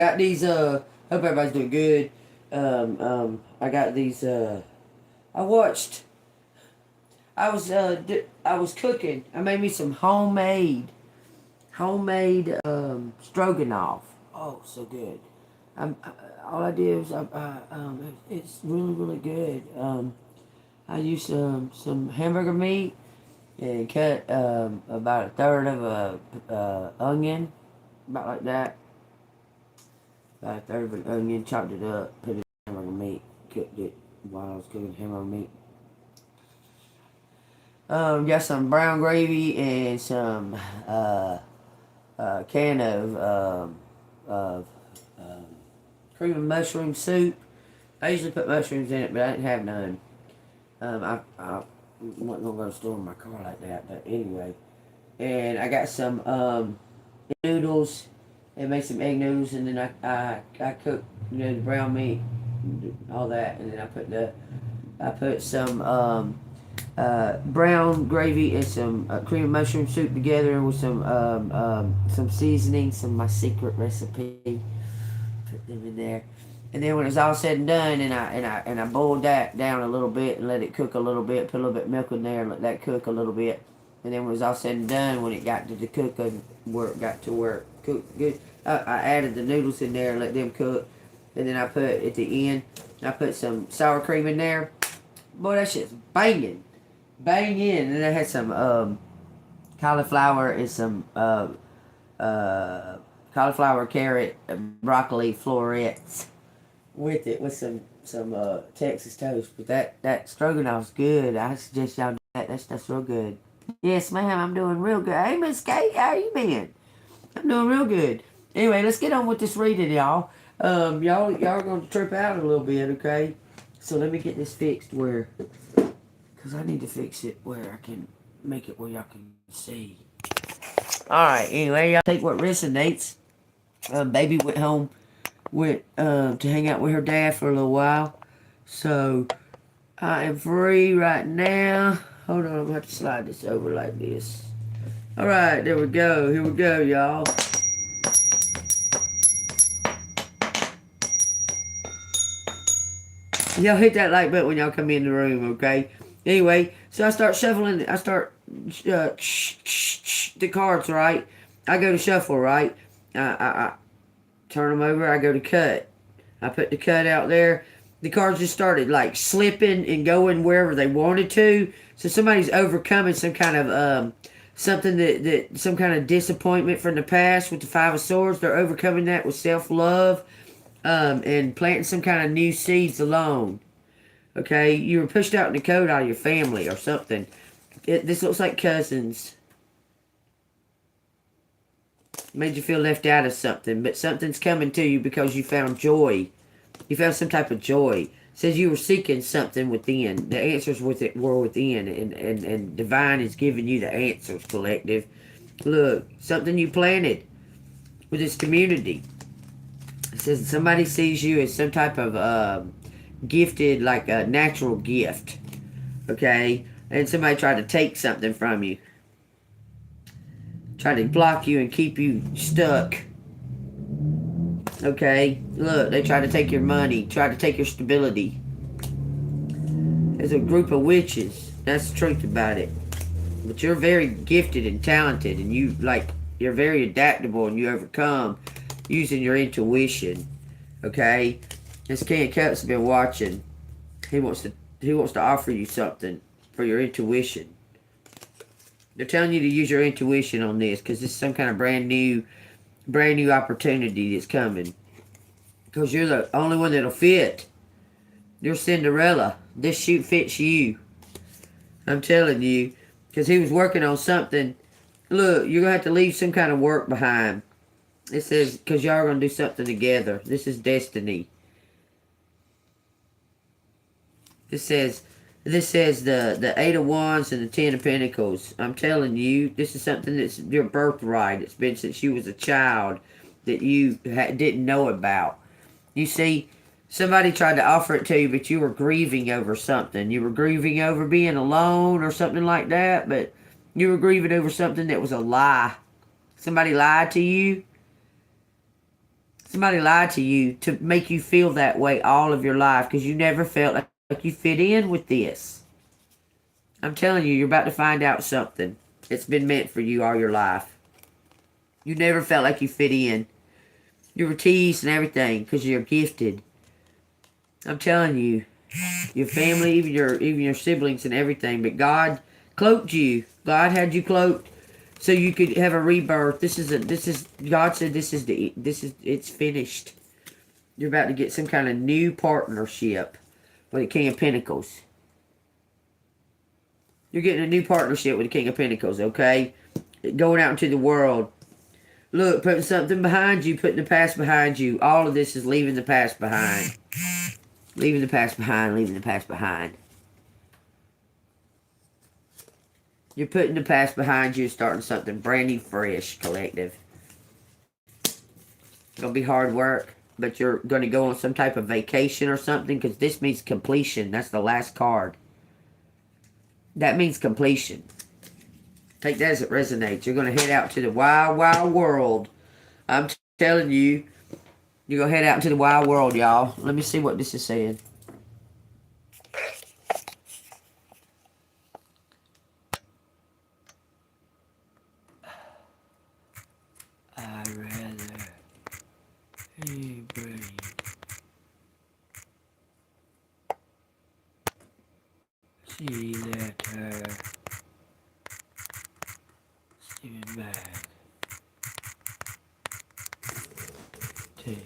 got these. Hope everybody's doing good. I got these. I watched. I was cooking. I made me some homemade stroganoff. Oh, so good. All I did was it's really good. I used some hamburger meat and cut about a third of a onion, about like that. About a third of an onion, chopped it up, put it in hamburger meat, cooked it while I was cooking hamburger meat. Got some brown gravy and some can of um, cream of mushroom soup. I usually put mushrooms in it, but I didn't have none. I wasn't gonna go to the store in my car like that, but anyway. And I got some noodles and made some egg noodles, and then I cooked the brown meat, all that, and then I put some brown gravy and some cream of mushroom soup together with some seasoning, some of my secret recipe. Put them in there, and then when it's all said and done, and I boiled that down a little bit and let it cook a little bit. Put a little bit of milk in there and let that cook a little bit. And then when it was all said and done, when it got to the cooking, where it got to where it cooked good, I added the noodles in there and let them cook. And then I put at the end, I put some sour cream in there. Boy, that shit's banging, banging. And I had some cauliflower and some cauliflower, carrot, broccoli florets with it, with some Texas toast. But that stroganoff's good. I suggest y'all do that. That stuff's real good. Yes, ma'am, I'm doing real good. Hey, Miss Kate, how you been? I'm doing real good. Anyway, let's get on with this reading, y'all. Y'all are gonna trip out a little bit, okay? So let me get this fixed where, cause I need to fix it where I can make it where y'all can see. All right. Anyway, y'all take what resonates. Baby went home to hang out with her dad for a little while, so I am free right now. Hold on, I'm gonna have to slide this over like this. Alright, there we go. Here we go, y'all. Y'all hit that like button when y'all come in the room, okay? Anyway, so I start shuffling. I start the cards, right? I go to shuffle, right? I turn them over. I go to cut. I put the cut out there. The cards just started like slipping and going wherever they wanted to. So somebody's overcoming some kind of something that some kind of disappointment from the past with the Five of Swords. They're overcoming that with self-love and planting some kind of new seeds alone. Okay, you were pushed out in the cold out of your family or something. This looks like cousins. Made you feel left out of something, but something's coming to you because you found joy. You found some type of joy. It says you were seeking something within. The answers were within, and divine is giving you the answers, collective. Look, something you planted with this community. It says somebody sees you as some type of gifted, like a natural gift. Okay? And somebody tried to take something from you. Tried to block you and keep you stuck. Okay? Look, they tried to take your money. Tried to take your stability. There's a group of witches. That's the truth about it. But you're very gifted and talented, and you're very adaptable, and you overcome using your intuition. Okay? This King of Cups has been watching. He wants to offer you something for your intuition. They're telling you to use your intuition on this because this is some kind of brand new opportunity that's coming. Because you're the only one that'll fit. You're Cinderella. This shoot fits you. I'm telling you. Because he was working on something. Look, you're going to have to leave some kind of work behind. It says, because y'all are going to do something together. This is destiny. This says the Eight of Wands and the Ten of Pentacles. I'm telling you, this is something that's your birthright. It's been since you was a child that you didn't know about. You see, somebody tried to offer it to you, but you were grieving over something. You were grieving over being alone or something like that, but you were grieving over something that was a lie. Somebody lied to you. Somebody lied to you to make you feel that way all of your life because you never felt like you fit in with this. I'm telling you, you're about to find out something. It's been meant for you all your life. You never felt like you fit in. You were teased and everything because you're gifted. I'm telling you, your family, even your siblings and everything. But God cloaked you. God had you cloaked so you could have a rebirth. God said it's finished. You're about to get some kind of new partnership with the King of Pentacles. You're getting a new partnership with the King of Pentacles, okay? Going out into the world. Look, putting something behind you, putting the past behind you. All of this is leaving the past behind. Leaving the past behind, leaving the past behind. You're putting the past behind you and starting something brand new, fresh, collective. It's going to be hard work, but you're going to go on some type of vacation or something because this means completion. That's the last card. That means completion. Take that as it resonates. You're going to head out to the wild, wild world. I'm telling you, you're going to head out into the wild world, y'all. Let me see what this is saying. I'd rather you breathe. See that steaming back. Take.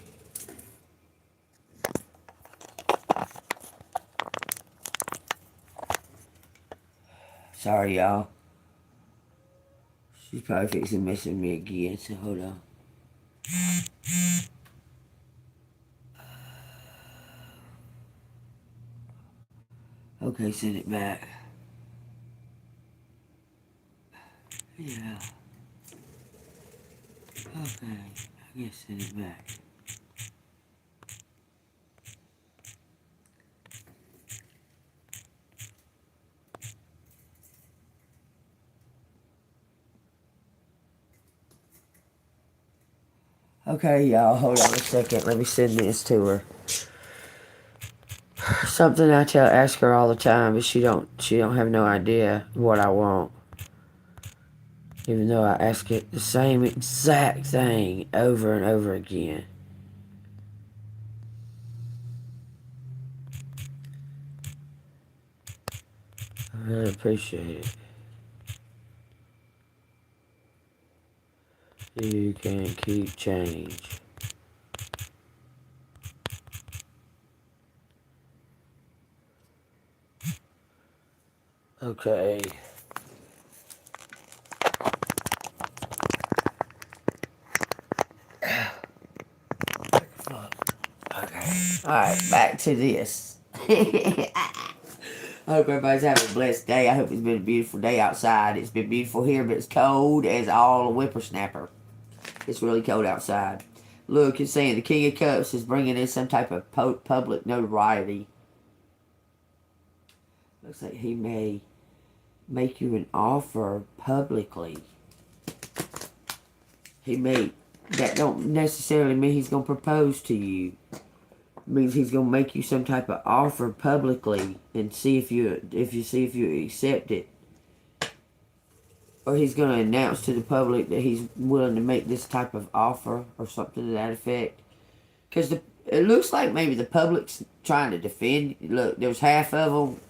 Sorry, y'all. She's probably fixing to mess with me again, so hold on. Okay, send it back. Yeah. Okay, I guess send it back. Okay, y'all, hold on a second. Let me send this to her. Something I ask her all the time, but she don't have no idea what I want. Even though I ask it the same exact thing over and over again. I really appreciate it. You can't keep change. Okay. Okay. Alright, back to this. I hope everybody's having a blessed day. I hope it's been a beautiful day outside. It's been beautiful here, but it's cold as all a whippersnapper. It's really cold outside. Look, it's saying the King of Cups is bringing in some type of public notoriety. Looks like he may make you an offer publicly. That don't necessarily mean he's going to propose to you. It means he's going to make you some type of offer publicly and see if you accept it. Or he's going to announce to the public that he's willing to make this type of offer or something to that effect. Because it looks like maybe the public's trying to defend. Look, there's half of them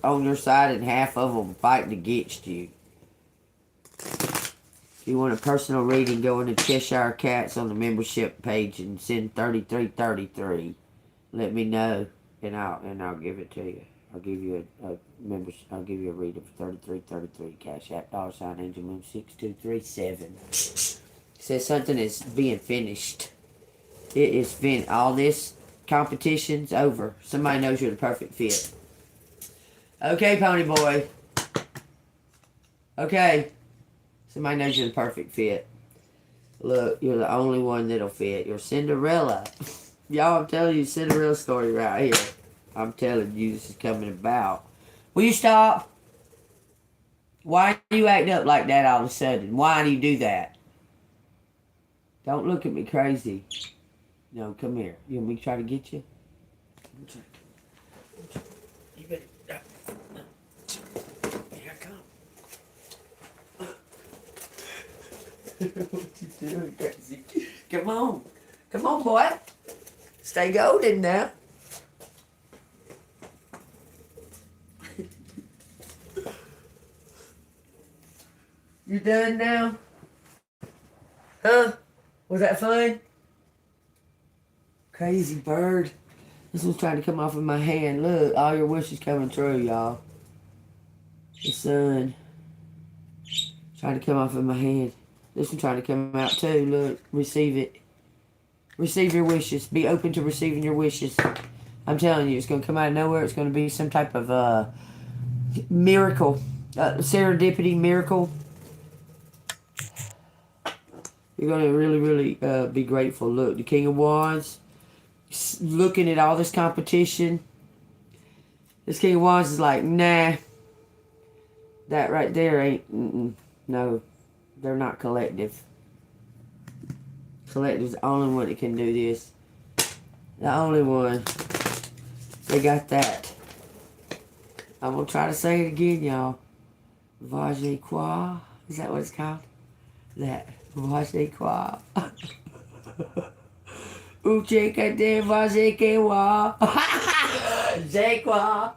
on your side and half of them fighting against you. If you want a personal reading, go into Cheshire Cats on the membership page and send 3333. Let me know, and I'll give it to you. I'll give you I'll give you a reading for 3333. Cash App $ Angel Moon 6237. It says something is being finished. It is finished. All this competition's over. Somebody knows you're the perfect fit. Okay, Pony Boy. Okay. Somebody knows you're the perfect fit. Look, you're the only one that'll fit. You're Cinderella. Y'all, I'm telling you, Cinderella story right here. I'm telling you, this is coming about. Will you stop? Why do you act up like that all of a sudden? Why do you do that? Don't look at me crazy. No, come here. You want me to try to get you? You better. Here I come. What you doing, crazy? Come on. Come on, boy. Stay golden now. You done now? Huh? Was that fun? Crazy bird. This one's trying to come off of my hand. Look, all your wishes coming true, y'all. The sun. Trying to come off of my hand. This one trying to come out too. Look, receive it. Receive your wishes. Be open to receiving your wishes. I'm telling you, it's going to come out of nowhere. It's going to be some type of miracle. Serendipity miracle. You're going to really, really be grateful. Look, the King of Wands. Looking at all this competition. This King of Wands is like, nah. That right there ain't... No. They're not collective. Collective's the only one that can do this. The only one. They got that. I'm going to try to say it again, y'all. Vage quoi? Is that what it's called? That. Vage quoi? Uche kate vage que wa. Je quoi?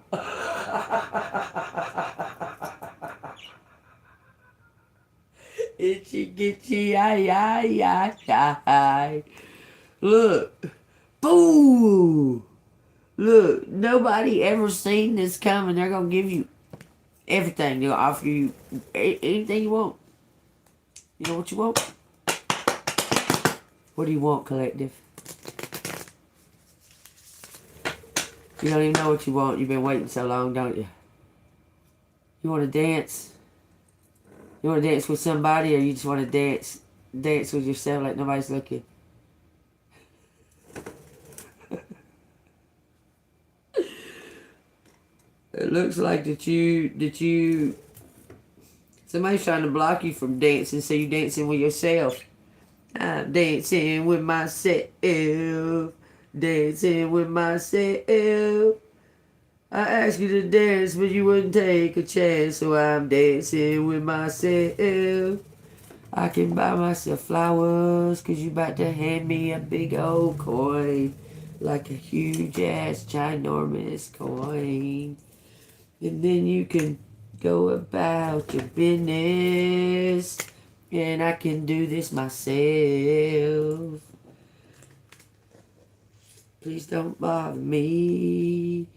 Itchy gitchy ay ay ay ay. Look. Boo! Look, nobody ever seen this coming. They're going to give you everything. They'll offer you anything you want. You know what you want? What do you want, collective? You don't even know what you want. You've been waiting so long, don't you? You want to dance? You want to dance with somebody, or you just want to dance with yourself like nobody's looking? It looks like that you somebody's trying to block you from dancing, so you dancing with yourself. I'm dancing with myself. Dancing with myself. I asked you to dance, but you wouldn't take a chance, so I'm dancing with myself. I can buy myself flowers, cause you about to hand me a big old coin. Like a huge ass ginormous coin. And then you can go about your business. And I can do this myself. Please don't bother me.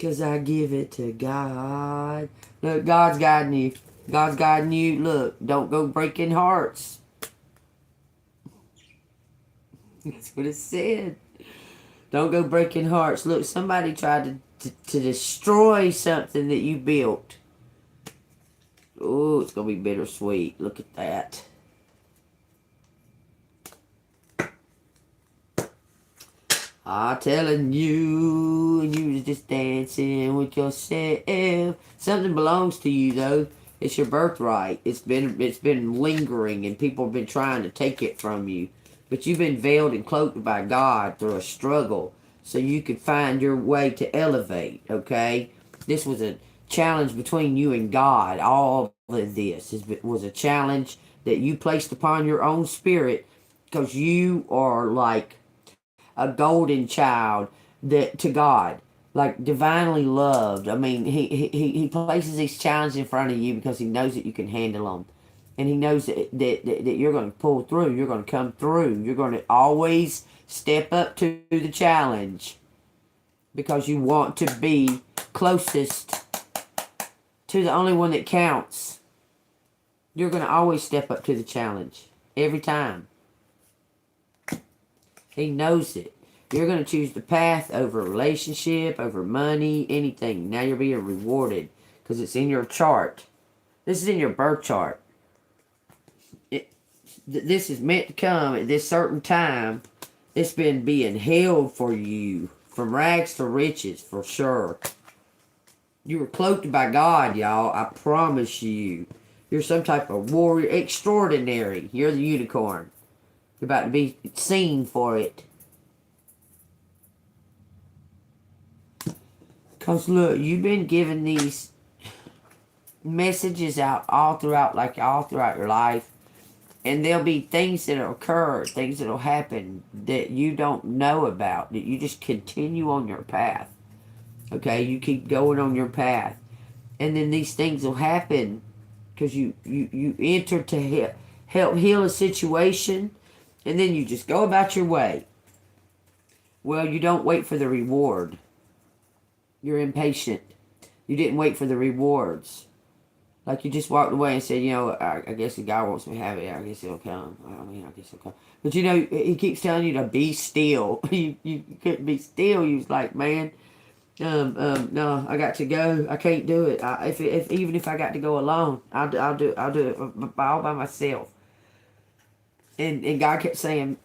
Cause I give it to God. Look, God's guiding you. God's guiding you. Look, don't go breaking hearts. That's what it said. Don't go breaking hearts. Look, somebody tried to destroy something that you built. Oh, it's going to be bittersweet. Look at that. I'm telling you, and you was just dancing with yourself. Something belongs to you, though. It's your birthright. It's been lingering, and people have been trying to take it from you. But you've been veiled and cloaked by God through a struggle, so you could find your way to elevate. Okay, this was a challenge between you and God. All of this was a challenge that you placed upon your own spirit, because you are like a golden child that to God, like divinely loved. I mean, he places these challenges in front of you because he knows that you can handle them, and he knows that you're going to pull through. You're going to come through. You're going to always step up to the challenge because you want to be closest to the only one that counts. You're going to always step up to the challenge every time. He knows it. You're going to choose the path over a relationship, over money, anything. Now you're being rewarded because it's in your chart. This is in your birth chart. This is meant to come at this certain time. It's been being held for you from rags to riches, for sure. You were cloaked by God, y'all. I promise you. You're some type of warrior extraordinary. You're the unicorn. You're about to be seen for it. Because look, you've been giving these messages out all throughout your life. And there'll be things that'll occur, things that'll happen that you don't know about, that you just continue on your path. Okay, you keep going on your path. And then these things will happen because you enter to help heal a situation, and then you just go about your way. Well, you don't wait for the reward. You're impatient. You didn't wait for the rewards. Like you just walked away and said, you know, I guess the guy wants me to have it. I guess he'll come. I guess he'll come. But you know, he keeps telling you to be still. you couldn't be still. You was like, man, no, I got to go. I can't do it. If even if I got to go alone, I'll do it all by myself. And God kept saying,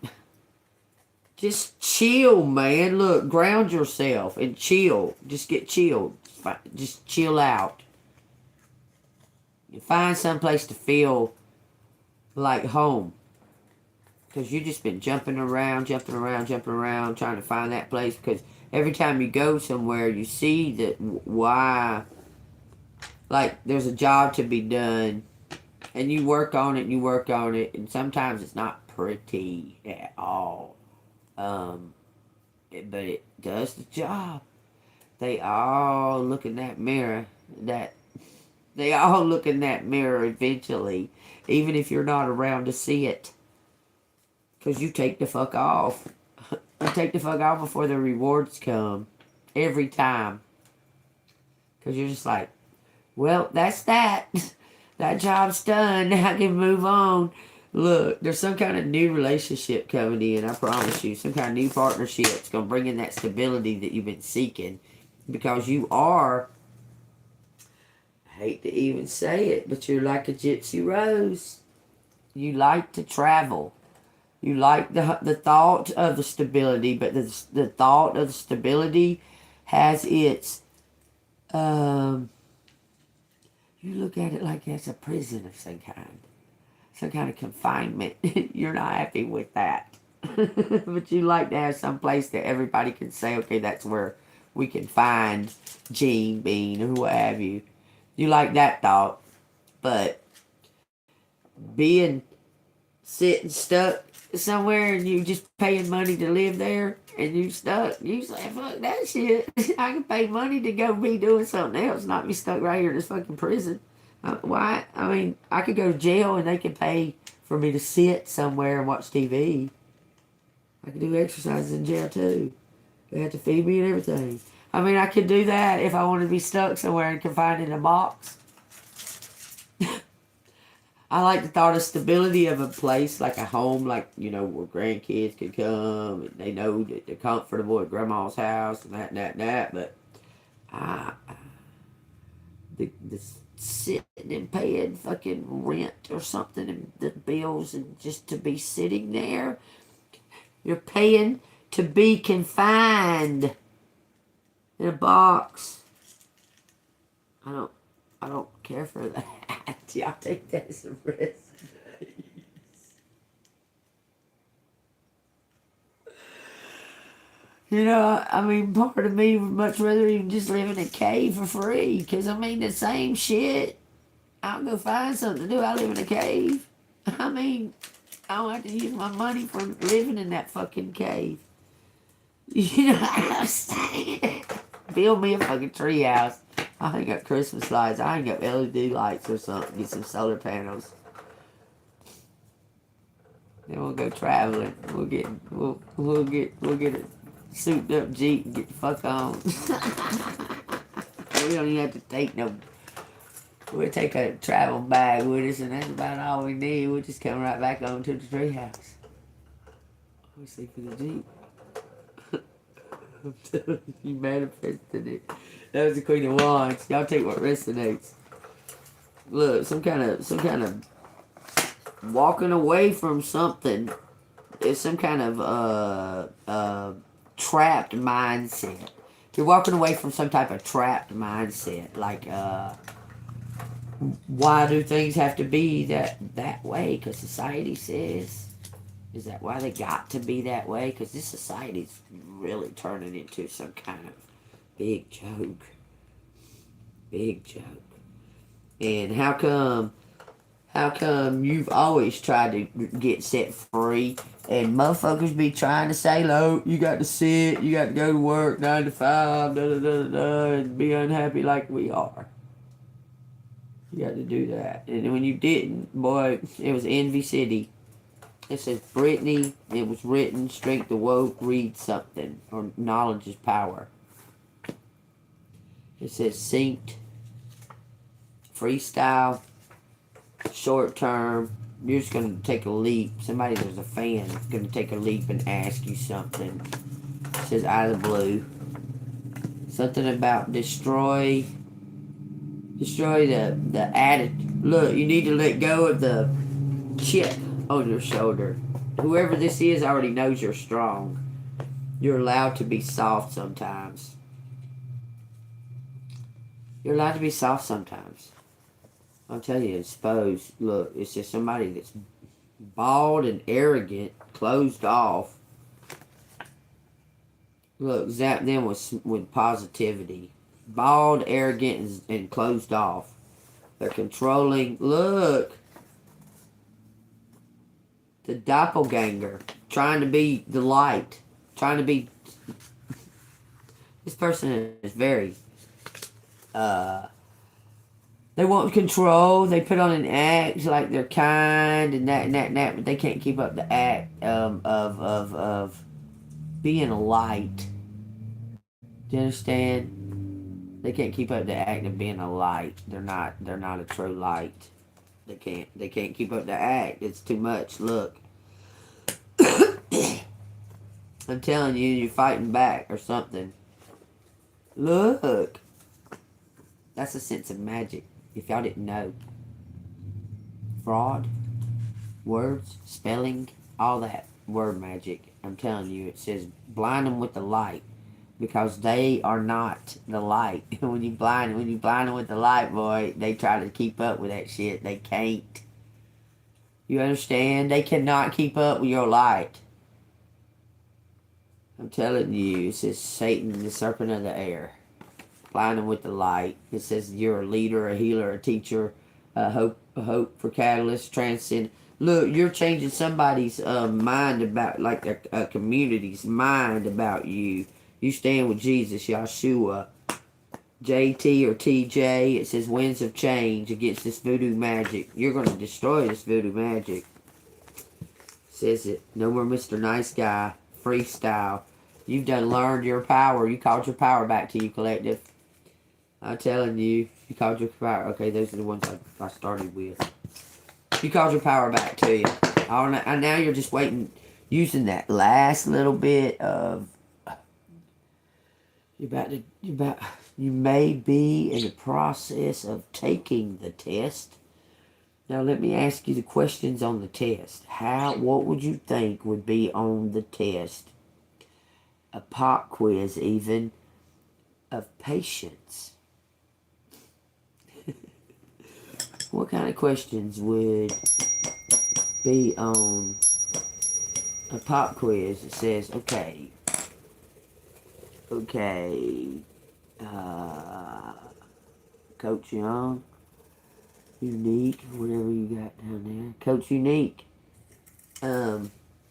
just chill, man. Look, ground yourself and chill. Just get chilled. Just chill out. You find someplace to feel like home. Because you just been jumping around, trying to find that place. Because every time you go somewhere, you see that why, like, there's a job to be done. And you work on it, and sometimes it's not pretty at all. But it does the job. They all look in that mirror. They all look in that mirror eventually, even if you're not around to see it. Because you take the fuck off. You take the fuck off before the rewards come. Every time. Because you're just like, well, that's that. That job's done. Now I can move on. Look, there's some kind of new relationship coming in, I promise you. Some kind of new partnership. It's going to bring in that stability that you've been seeking. Because you are, I hate to even say it, but you're like a gypsy rose. You like to travel. You like the thought of the stability, but the thought of the stability has its, you look at it like it's a prison of some kind of confinement. You're not happy with that. But you like to have some place that everybody can say, okay, that's where we can find Gene, Bean, or what have you. You like that thought. But being sitting stuck somewhere and you just paying money to live there and you stuck, you say, fuck that shit. I can pay money to go be doing something else, not be stuck right here in this fucking prison. Why? I mean, I could go to jail and they could pay for me to sit somewhere and watch TV. I could do exercises in jail too. They have to feed me and everything. I mean, I could do that if I wanted to be stuck somewhere and confined in a box. I like the thought of stability of a place, like a home, like, you know, where grandkids could come and they know that they're comfortable at grandma's house and that. But the sitting and paying fucking rent or something and the bills and just to be sitting there, you're paying to be confined in a box. I don't care for that. Y'all take that as a risk. You know, I mean, part of me would much rather even just live in a cave for free. Because, I mean, the same shit. I'll go find something to do. I live in a cave. I mean, I don't have to use my money for living in that fucking cave. You know what I'm saying? Build me a fucking tree house. I hang up Christmas lights. I hang up LED lights or something. Get some solar panels. Then we'll go traveling. We'll get a souped up Jeep and get the fuck on. We don't even have to take no. We'll take a travel bag with us, and that's about all we need. We'll just come right back on to the tree house. We sleep in the Jeep. I'm telling you, manifested it. That was the Queen of Wands. Y'all take what resonates. Look, some kind of walking away from something. It's some kind of trapped mindset. You're walking away from some type of trapped mindset. Like, why do things have to be that way? Because society says. Is that why they got to be that way? Because this society's really turning into some kind of Big joke. Big joke. And how come you've always tried to get set free and motherfuckers be trying to say, look, you got to sit, you got to go to work 9 to 5, da da da da da, and be unhappy like we are. You got to do that. And when you didn't, boy, it was Envy City. It says, Brittany, it was written, Strength Awoke, read something, or knowledge is power. It says, synced, freestyle, short term. You're just going to take a leap. Somebody, there's a fan, going to take a leap and ask you something. It says, out of the blue. Something about destroy the attitude. Look, you need to let go of the chip on your shoulder. Whoever this is already knows you're strong. You're allowed to be soft sometimes. You're allowed to be soft sometimes. I'll tell you, suppose, look, it's just somebody that's bald and arrogant, closed off. Look, zap them with positivity. Bald, arrogant, and closed off. They're controlling. Look. The doppelganger. Trying to be the light. Trying to be... This person is very... They want control. They put on an act like they're kind and that, but they can't keep up the act of being a light. Do you understand? They can't keep up the act of being a light. They're not a true light. They can't keep up the act. It's too much. Look. I'm telling you, you're fighting back or something. Look. That's a sense of magic. If y'all didn't know. Fraud, words, spelling, all that word magic. I'm telling you, it says blind them with the light. Because they are not the light. when you blind them with the light, boy, they try to keep up with that shit. They can't. You understand? They cannot keep up with your light. I'm telling you, it says Satan, the serpent of the air. Blind them with the light. It says you're a leader, a healer, a teacher, a hope for catalyst, transcend. Look, you're changing somebody's mind about, like a community's mind about you. You stand with Jesus, Yeshua. JT or TJ, it says winds of change against this voodoo magic. You're going to destroy this voodoo magic. It says it. No more Mr. Nice Guy. Freestyle. You've done learned your power. You called your power back to you, collective. I'm telling you, you called your power. Okay, those are the ones I started with. You called your power back to you. And now you're just waiting, using that last little bit of... You may be in the process of taking the test. Now let me ask you the questions on the test. What would you think would be on the test? A pop quiz even of patience. What kind of questions would be on a pop quiz? It says, okay, Coach Young, Unique, whatever you got down there. Coach Unique,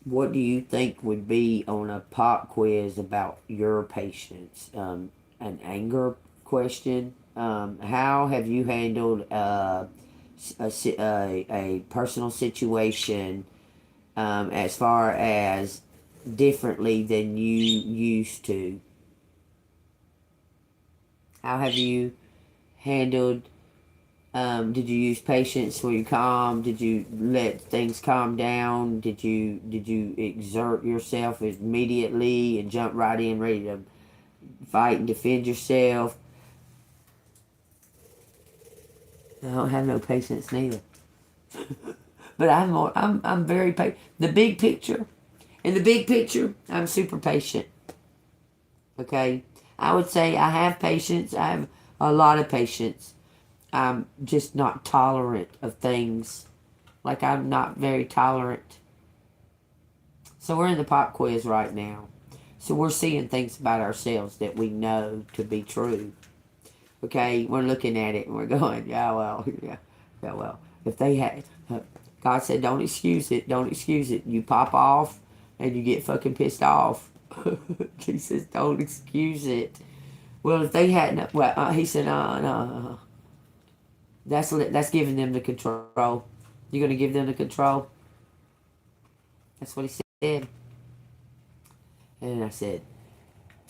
what do you think would be on a pop quiz about your patience? An anger question. How have you handled a personal situation as far as differently than you used to? How have you handled, did you use patience? Were you calm? Did you let things calm down? Did you exert yourself immediately and jump right in, ready to fight and defend yourself? I don't have no patience neither. But I'm very patient. In the big picture, I'm super patient. Okay? I would say I have patience. I have a lot of patience. I'm just not tolerant of things. Like, I'm not very tolerant. So we're in the pop quiz right now. So we're seeing things about ourselves that we know to be true. Okay, we're looking at it and we're going, yeah, well, yeah, well. If they had, God said, don't excuse it, don't excuse it. You pop off and you get fucking pissed off. He says, don't excuse it. Well, if they hadn't, well, he said, no. That's giving them the control. You're gonna give them the control. That's what he said. And I said,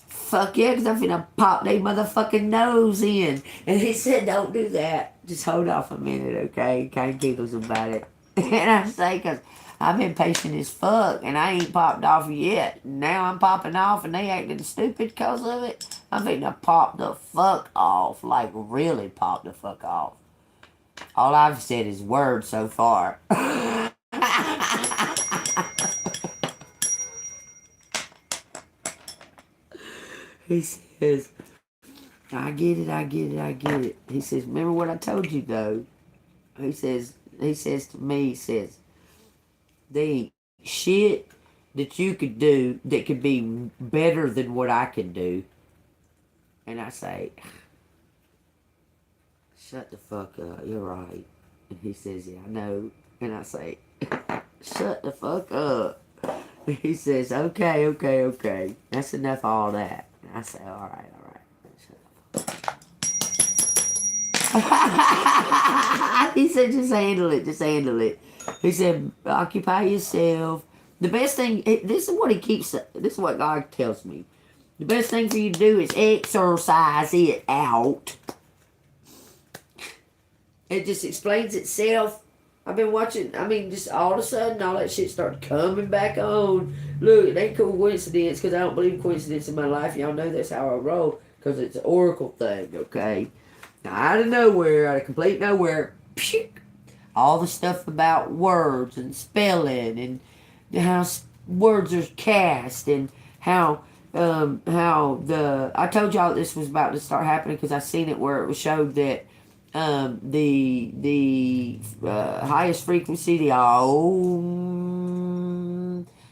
fuck yeah, because I'm finna pop they motherfucking nose in. And he said, don't do that. Just hold off a minute, okay? Kind of giggles about it. And I say, because I'm impatient as fuck and I ain't popped off yet. Now I'm popping off and they acting stupid because of it. I'm finna pop the fuck off. Like, really pop the fuck off. All I've said is words so far. He says, I get it. He says, remember what I told you though? He says to me, there ain't shit that you could do that could be better than what I can do. And I say, shut the fuck up, you're right. And he says, yeah, I know. And I say, shut the fuck up. He says, okay. That's enough of all that. And I say, all right. He said, just handle it. He said, occupy yourself. The best thing, this is what God tells me. The best thing for you to do is exercise it out. It just explains itself. I've been watching, just all of a sudden, all that shit started coming back on. Look, it ain't coincidence, because I don't believe in coincidence in my life. Y'all know that's how I roll, because it's an oracle thing, okay? Now, out of complete nowhere, phew, all the stuff about words and spelling and how words are cast and how I told y'all this was about to start happening because I seen it where it was showed that the highest frequency, the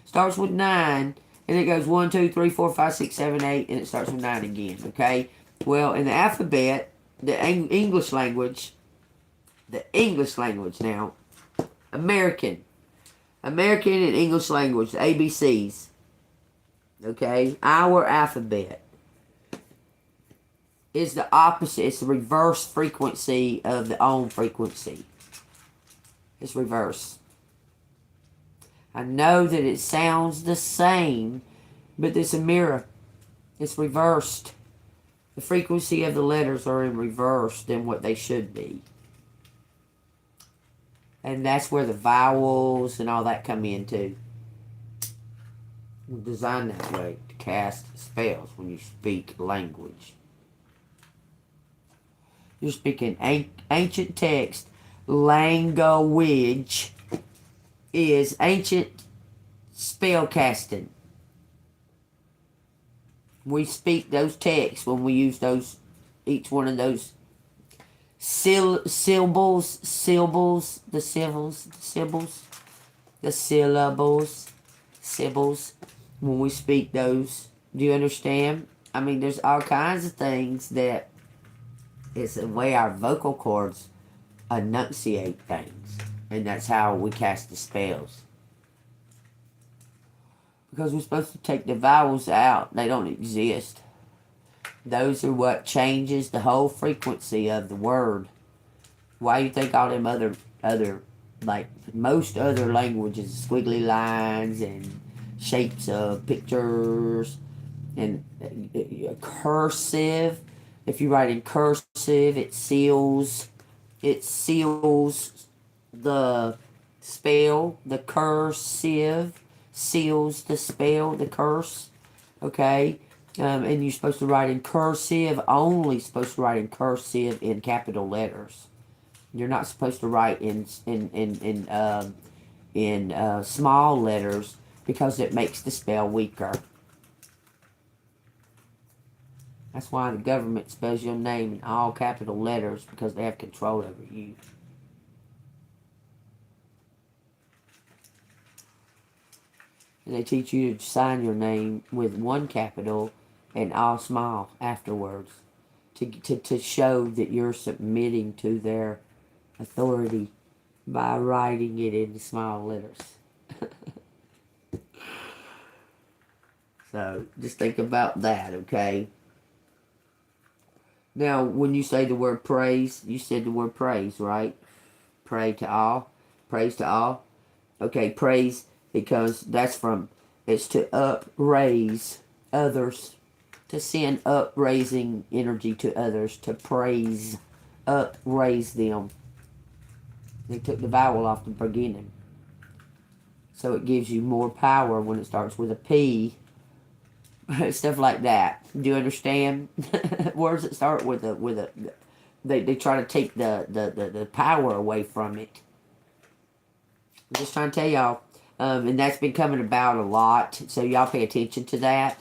starts with 9 and it goes 1, 2, 3, 4, 5, 6, 7, 8 and it starts with 9 again. Okay, well in the alphabet, the English language now, American and English language, the ABCs. Okay, our alphabet is the opposite. It's the reverse frequency of the own frequency. It's reverse. I know that it sounds the same, but it's a mirror. It's reversed. The frequency of the letters are in reverse than what they should be. And that's where the vowels and all that come into. We're designed that way to cast spells when you speak language. You're speaking ancient text. Language is ancient spell casting. We speak those texts when we use those, each one of those syllables, when we speak those. Do you understand? There's all kinds of things that it's the way our vocal cords enunciate things. And that's how we cast the spells. Because we're supposed to take the vowels out. They don't exist. Those are what changes the whole frequency of the word. Why you think all them other like most other languages, squiggly lines and shapes of pictures and cursive. If you write in cursive, it seals the spell. The cursive seals the spell, the curse. Okay, and you're supposed to write in cursive. Only supposed to write in cursive in capital letters. You're not supposed to write in small letters because it makes the spell weaker. That's why the government spells your name in all capital letters, because they have control over you. And they teach you to sign your name with one capital and all small afterwards to show that you're submitting to their authority by writing it in small letters. So just think about that, okay? Now, when you say the word praise, you said the word praise, right? Pray to all. Praise to all. Okay, praise, because it's to upraise others, to send upraising energy to others, to praise, upraise them. They took the vowel off the beginning. So it gives you more power when it starts with a P. Stuff like that. Do you understand? Words that start with a they try to take the power away from it. I'm just trying to tell y'all. And that's been coming about a lot. So y'all pay attention to that.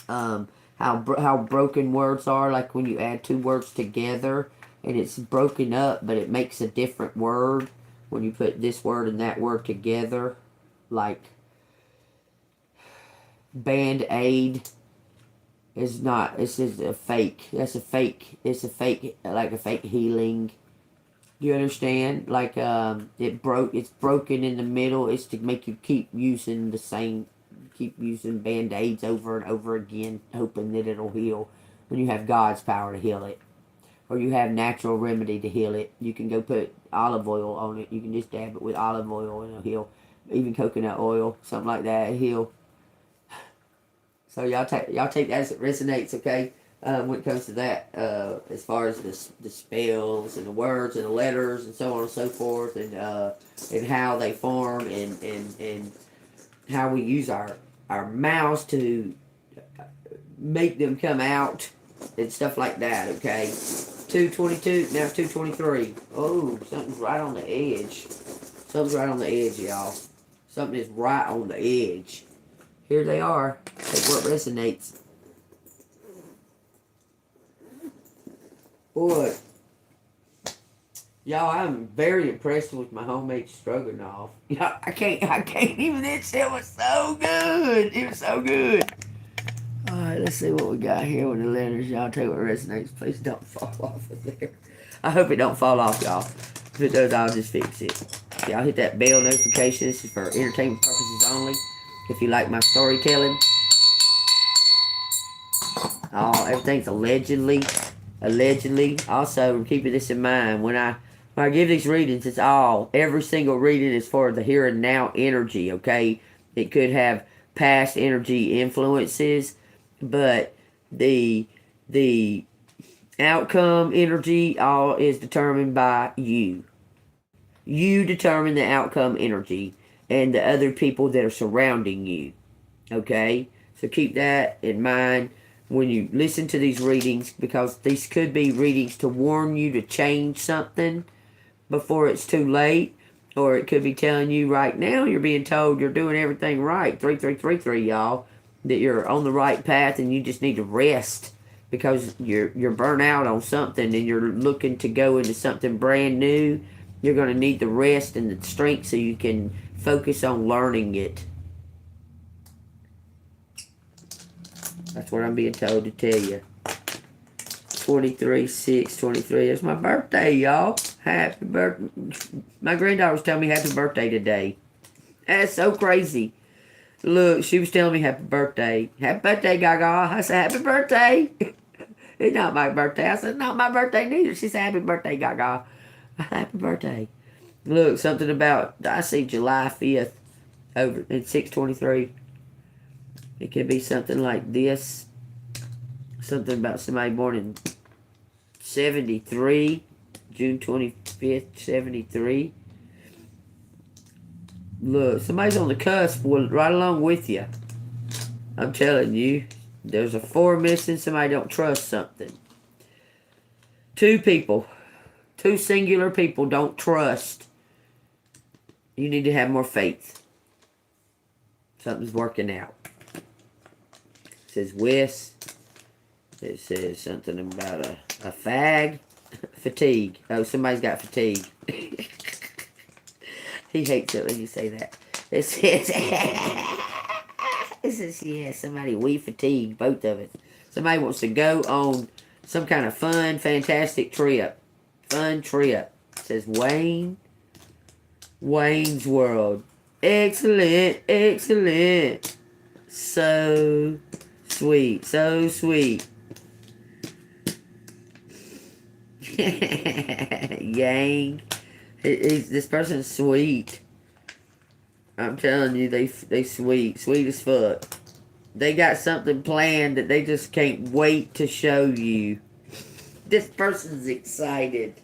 How broken words are, like when you add two words together and it's broken up, but it makes a different word when you put this word and that word together, like Band-Aid is not, this is a fake, that's a fake, it's a fake, like a fake healing. Do you understand? Like it's broken in the middle. It's to make you keep using Band-Aids over and over again, hoping that it'll heal, when you have God's power to heal it. Or you have natural remedy to heal it. You can go put olive oil on it. You can just dab it with olive oil and it'll heal. Even coconut oil, something like that, it'll heal. So y'all take that as it resonates, okay? When it comes to that, as far as the spells and the words and the letters and so on and so forth, and how they form and how we use our mouths to make them come out and stuff like that, okay? 222, now 223. Oh, something's right on the edge. Something's right on the edge, y'all. Something is right on the edge. Here they are. Take what resonates. Boy, y'all, I'm very impressed with my homemade stroganoff. Y'all, I can't even. It was so good. It was so good. All right, let's see what we got here with the letters. Y'all, take what resonates. Please don't fall off of there. I hope it don't fall off, y'all. If it does, I'll just fix it. Y'all hit that bell notification. This is for entertainment purposes only. If you like my storytelling. Oh, everything's allegedly. Also, keeping this in mind, when I give these readings, every single reading is for the here and now energy, okay? It could have past energy influences, but the outcome energy all is determined by you. You determine the outcome energy and the other people that are surrounding you, okay? So keep that in mind when you listen to these readings, because these could be readings to warn you to change something before it's too late, or it could be telling you right now you're being told you're doing everything right, 3333, y'all, that you're on the right path and you just need to rest because you're burnt out on something and you're looking to go into something brand new. You're going to need the rest and the strength so you can focus on learning it. That's what I'm being told to tell you. 23/6/23. It's my birthday, y'all. Happy birthday. My granddaughter was telling me happy birthday today. That's so crazy. Look, she was telling me happy birthday. Happy birthday, Gaga. I said, happy birthday. It's not my birthday. I said, not my birthday neither. She said, happy birthday, Gaga. Happy birthday. Look, something about, I see July 5th over in 6/23. It could be something like this. Something about somebody born in 73. June 25th, 73. Look, somebody's on the cusp right along with you. I'm telling you. There's a 4 missing. Somebody don't trust something. 2 people. 2 singular people don't trust. You need to have more faith. Something's working out. It says Wes. It says something about a fag. Fatigue. Oh, somebody's got fatigue. He hates it when you say that. It says It says, yeah, somebody, we fatigued, both of us. Somebody wants to go on some kind of fun, fantastic trip. Fun trip. It says Wayne's World. Excellent, excellent. So sweet, so sweet. Yang. This person's sweet. I'm telling you, they sweet as fuck. They got something planned that they just can't wait to show you. This person's excited.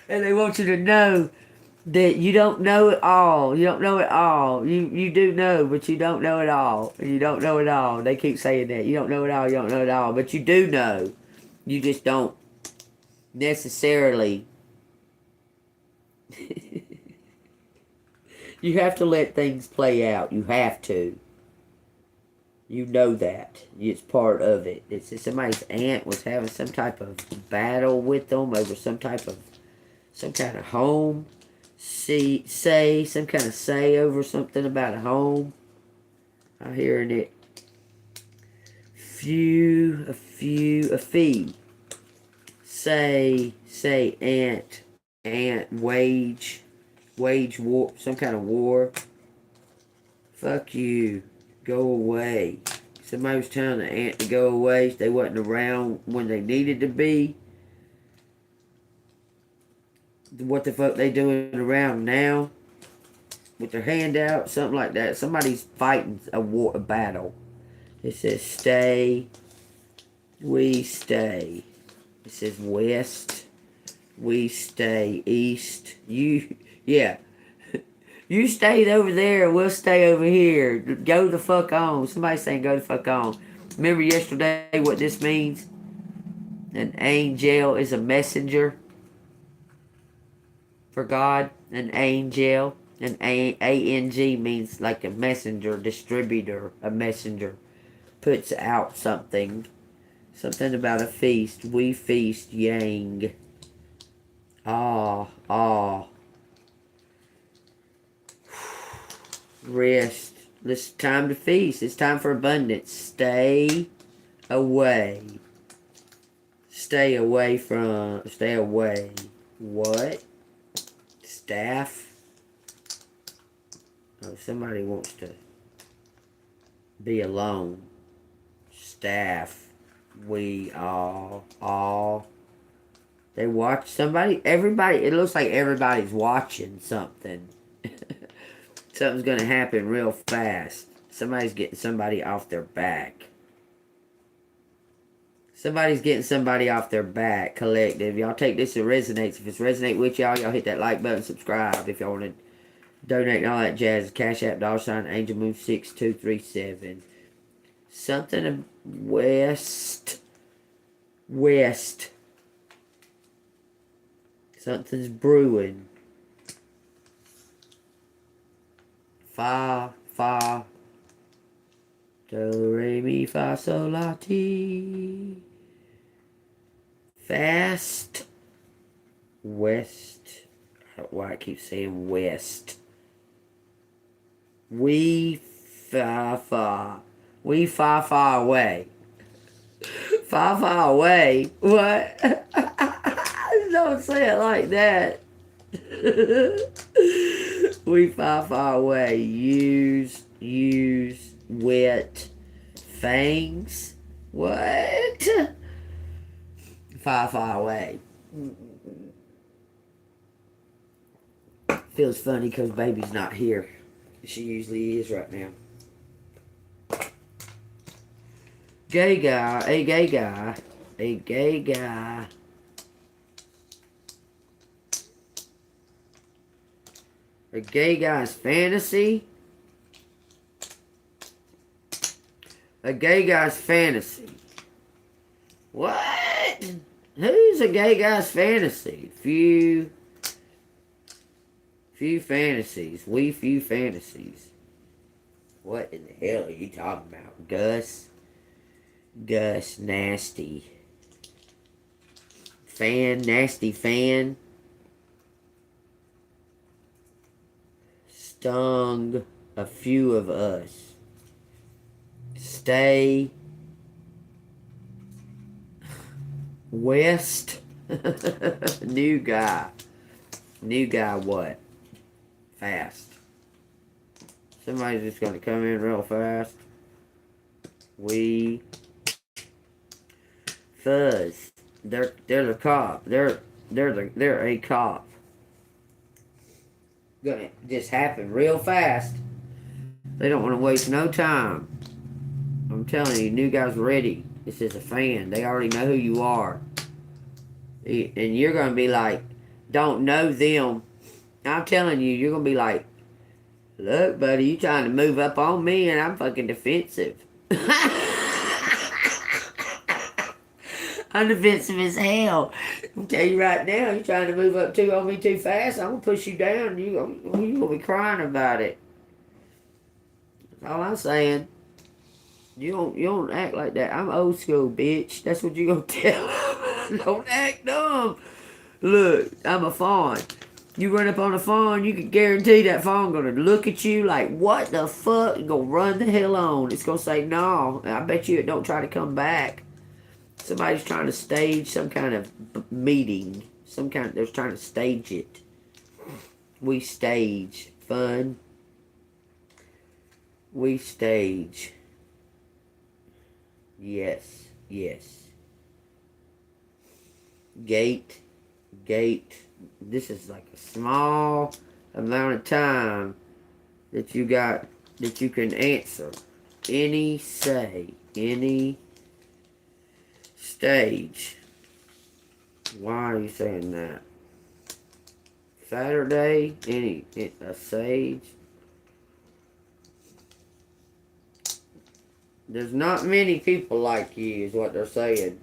And they want you to know that you don't know it all. You don't know it all. You do know, but you don't know it all. You don't know it all. They keep saying that. You don't know it all, you don't know it all. But you do know. You just don't necessarily. You have to let things play out. You have to. You know that. It's part of it. It's somebody's aunt was having some type of battle with them over some kind of home. Say some kind of say over something about a home. I'm hearing it. A fee. Say aunt, wage war, some kind of war. Fuck you. Go away. Somebody was telling the aunt to go away. They wasn't around when they needed to be. What the fuck they doing around now? With their hand out, something like that. Somebody's fighting a battle. It says stay. We stay. It says west. We stay east. Yeah. You stayed over there, we'll stay over here. Go the fuck on. Somebody's saying go the fuck on. Remember yesterday what this means? An angel is a messenger for God. An angel. An A-N-G means like a messenger, distributor, a messenger. Puts out something. Something about a feast. We feast, yang. Rest. It's time to feast. It's time for abundance. Stay away. Stay away from. Stay away. What? Staff? Oh, somebody wants to be alone. Staff. We all. They watch somebody. Everybody. It looks like everybody's watching something. Something's going to happen real fast. Somebody's getting somebody off their back. Somebody's getting somebody off their back, collective. Y'all take this, it resonates. If it's resonate with y'all hit that like button, subscribe. If y'all want to donate and all that jazz, Cash App, $, Angel Moon 6237. Something of west. Something's brewing. Fa, do, re, mi, fa, sol, la, ti. Fast, west. I don't know why I keep saying west. We fa away. Fa away. What? Don't say it like that. We fa away. Use, wet, fangs. What? Fa away. Feels funny because baby's not here. She usually is right now. A gay guy. A gay guy's fantasy. A gay guy's fantasy. What? Who's a gay guy's fantasy? Few fantasies. Few fantasies. What in the hell are you talking about? Gus, nasty. Nasty fan. stung a few of us. Stay west. New guy. New guy what? Fast. Somebody's just gonna come in real fast. We fuzz. They're the cop. They're a cop. Gonna just happen real fast. They don't want to waste no time. I'm telling you, new guy's ready. This is a fan. They already know who you are. And you're gonna be like, don't know them. I'm telling you, you're gonna be like, look, buddy, you trying to move up on me and I'm fucking defensive. I'm defensive as hell. I'll tell you right now, you're trying to move up on me too fast, I'm gonna push you down. You're gonna be crying about it. That's all I'm saying. You don't act like that. I'm old school, bitch. That's what you gonna tell. Don't act dumb. Look, I'm a fawn. You run up on a fawn, you can guarantee that fawn gonna look at you like, what the fuck? And gonna run the hell on. It's gonna say no. I bet you it don't try to come back. Somebody's trying to stage some kind of meeting. They're trying to stage it. We stage fun. We stage. Yes. Gate. This is like a small amount of time that you can answer. Any stage. Why are you saying that? Saturday, a sage. There's not many people like you, is what they're saying.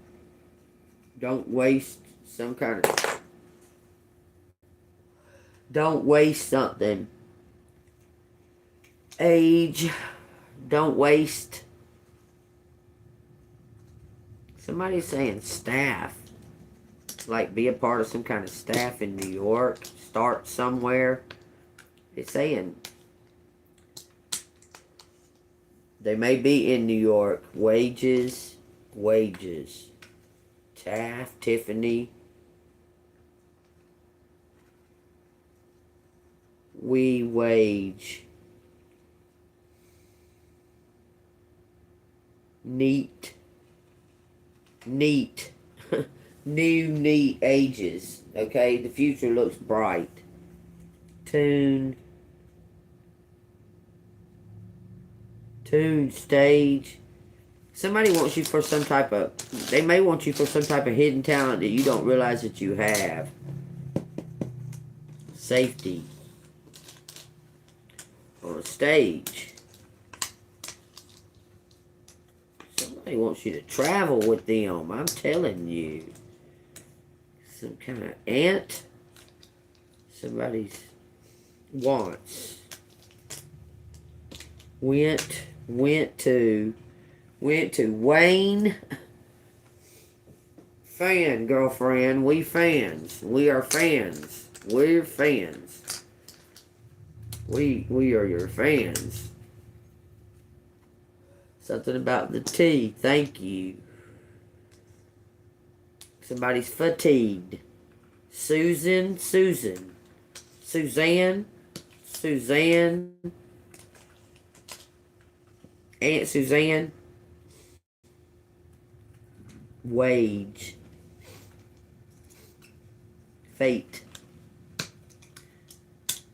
Don't waste something. Age. Don't waste. Somebody's saying staff. Like be a part of some kind of staff in New York. Start somewhere. It's saying they may be in New York. Wages. Taft, Tiffany. We wage. Neat. New neat ages. Okay, the future looks bright. Tune stage. Somebody wants you for they may want you for some type of hidden talent that you don't realize that you have. Safety. On a stage. Somebody wants you to travel with them. I'm telling you. Some kind of ant. Somebody's wants. Went to Wayne. Fan, girlfriend. We fans. We are fans. We're fans. We are your fans. Something about the tea. Thank you. Somebody's fatigued. Suzanne. Aunt Suzanne. Wage. Fate.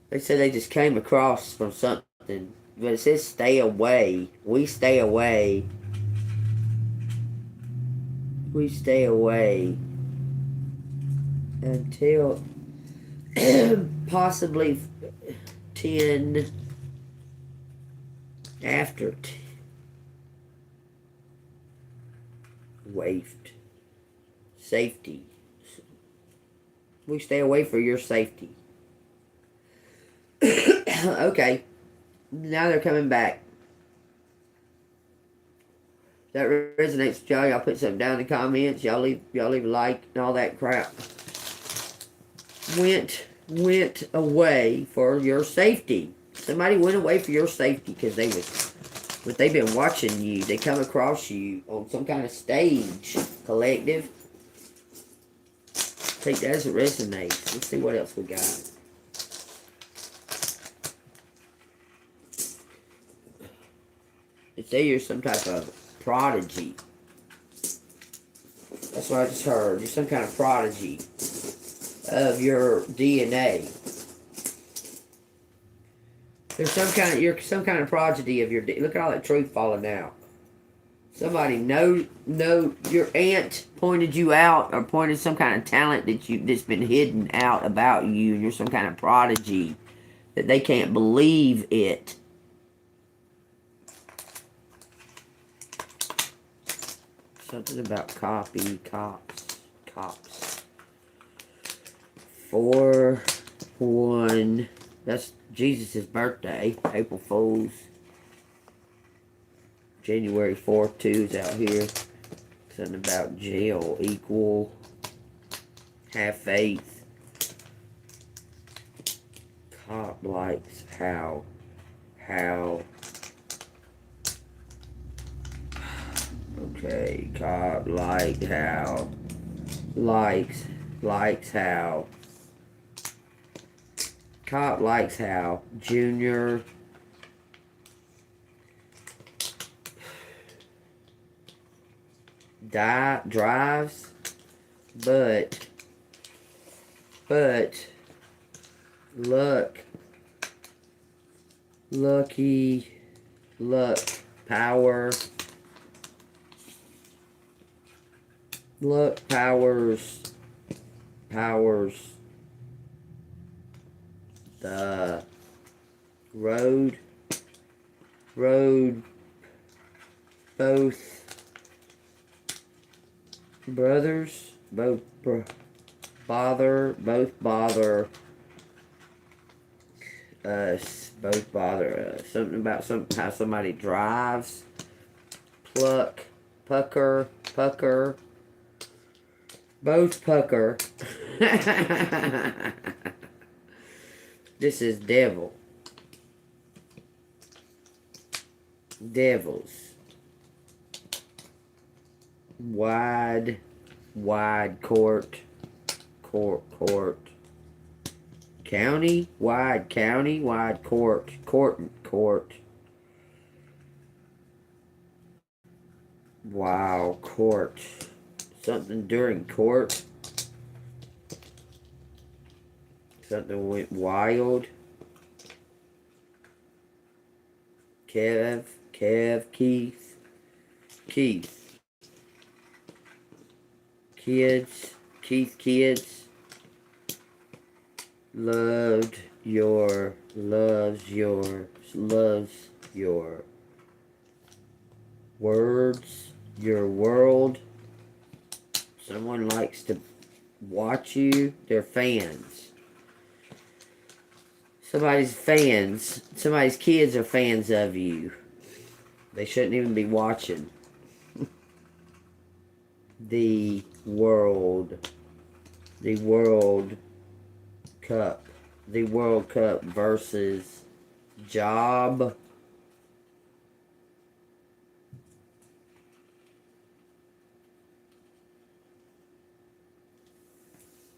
They said they just came across from something. But it says stay away. We stay away. We stay away. Until possibly 10 after waved. Safety. We stay away for your safety. Okay. Now they're coming back. That resonates with y'all. Y'all put something down in the comments. Y'all leave a like and all that crap. Went away for your safety. Somebody went away for your safety because but they've been watching you. They come across you on some kind of stage, collective. Take that as a resonate. Let's see what else we got. They say you're some type of prodigy. That's what I just heard. You're some kind of prodigy of your DNA. You're some kind of prodigy of your. Look at all that truth falling out. Somebody your aunt pointed you out or pointed some kind of talent that's been hidden out about you, and you're some kind of prodigy that they can't believe it. Something about cops. 4/1. That's Jesus' birthday. April Fool's. January 4th, 2 is out here. Something about jail equal. Have faith. Cop likes how. Okay, cop like how. Likes how. Cop likes how. Junior. Drives, but power, powers the road, both brothers, both bother us, something about how somebody drives, pucker, both pucker. This is devils. Wide court. County, wide court. Wow, court. Something during court. Something went wild. Keith. Kids. Loves your words, your world. Someone likes to watch you. They're fans. Somebody's kids are fans of you. They shouldn't even be watching. The World Cup. The World Cup versus job.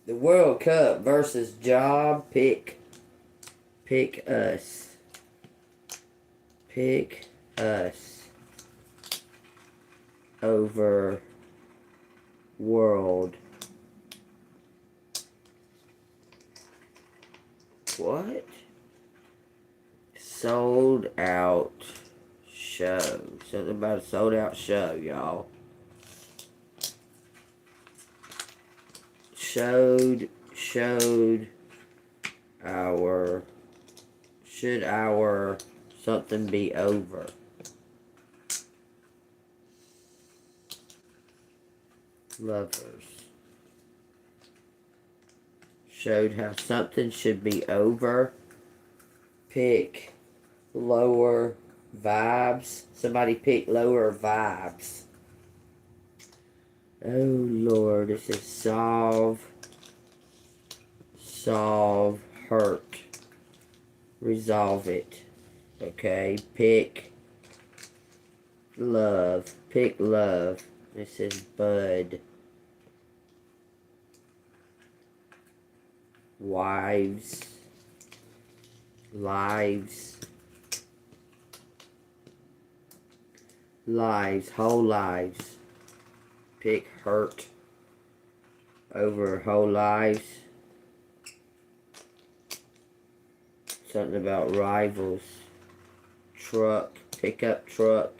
The World Cup versus job. Pick us. Over world. What? Sold out show. Something about a sold out show, y'all. Should our something be over? Lovers. Showed how something should be over. Pick lower vibes. Somebody pick lower vibes. Oh Lord, it says solve hurt. resolve it. Okay, pick love. Pick love. It says bud. Wives. Lives. Lives. Whole lives. Pick hurt over whole lives. Something about rivals. Truck. Pickup truck.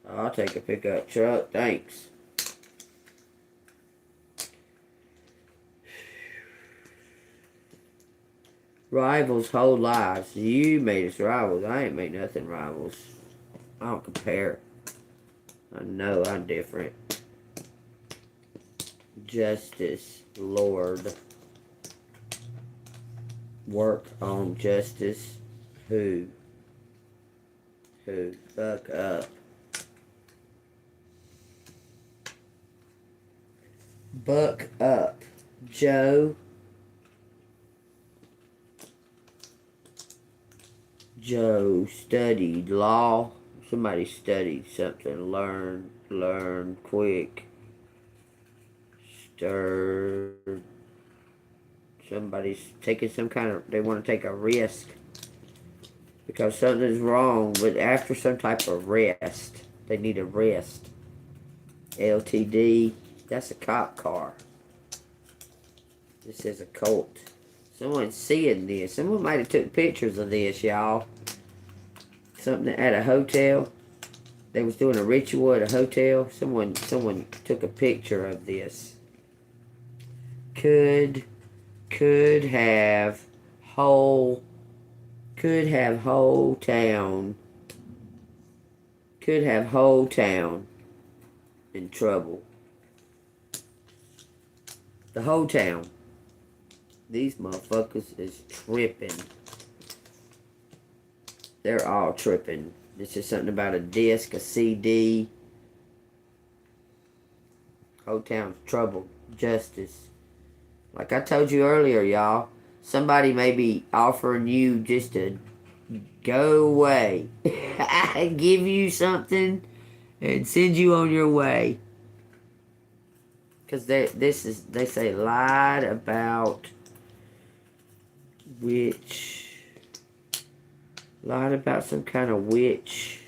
I'll take a pickup truck. Thanks. Rivals whole lives. You made us rivals. I ain't made nothing rivals. I don't compare. I know I'm different. Justice, Lord. Work on justice. Who? Buck up. Buck up. Joe. Joe studied law. Somebody studied something. Learn quick. Stirred. Somebody's taking some kind of, they want to take a risk because something's wrong, but after some type of rest, they need a rest. LTD, that's a cop car. This is a Colt. Someone's seeing this. Someone might have took pictures of this, y'all. Something at a hotel. They was doing a ritual at a hotel. Someone took a picture of this. Could have whole town. Could have whole town in trouble. The whole town. These motherfuckers is tripping. They're all tripping. This is something about a disc, a CD. Whole town's trouble. Justice. Like I told you earlier, y'all. Somebody may be offering you just to go away. Give you something and send you on your way. Because they say lied about witch. Lied about some kind of witch.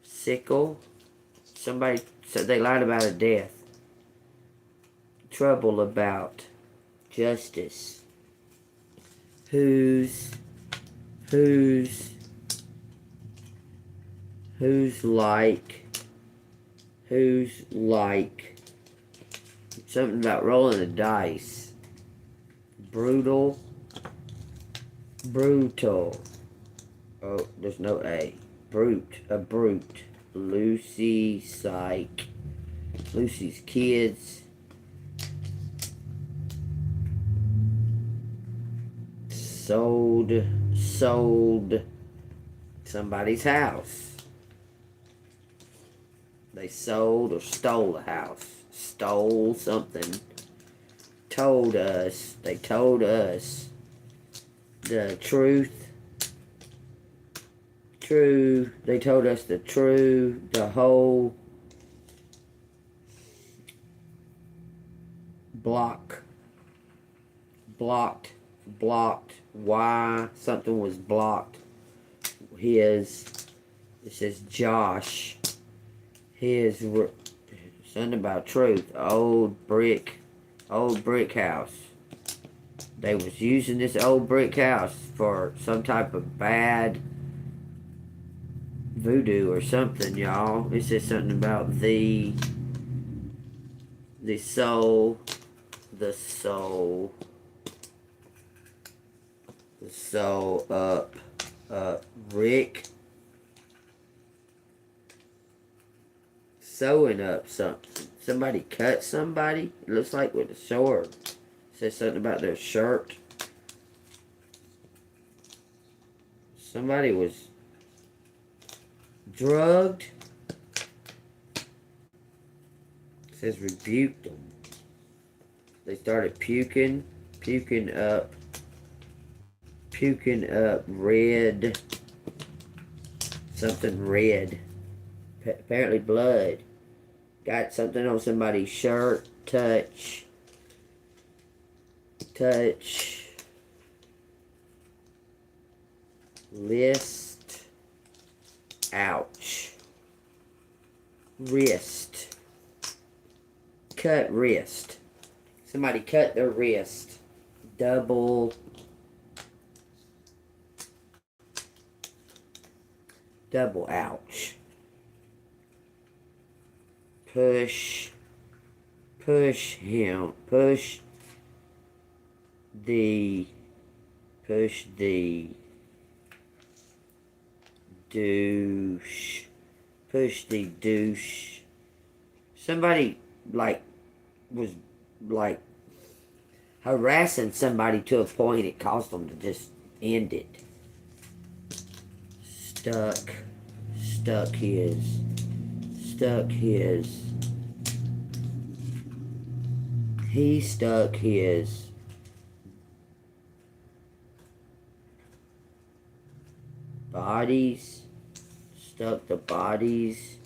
Sickle. Somebody said they lied about a death. Trouble about justice. Who's like something about rolling the dice. Brutal. Oh, there's no A. A brute. Lucy, psych. Lucy's kids. Sold somebody's house. They sold or stole a house. Stole something. They told us the truth. They told us the the whole blocked, why something was blocked. It says Josh, something about truth, old brick house. They was using this old brick house for some type of bad voodoo or something, y'all. It says something about the soul, up, Rick sewing up something. Somebody cut somebody, it looks like with a sword. It says something about their shirt. Somebody was drugged. It says rebuked them. They started puking up puking up red. Something red. Apparently blood. Got something on somebody's shirt. Touch. List. Ouch. Wrist. Cut wrist. Somebody cut their wrist. Double ouch. Push him. Push the douche. Push the douche. Somebody was harassing somebody to a point it caused them to just end it. Stuck his he stuck his bodies, stuck the bodies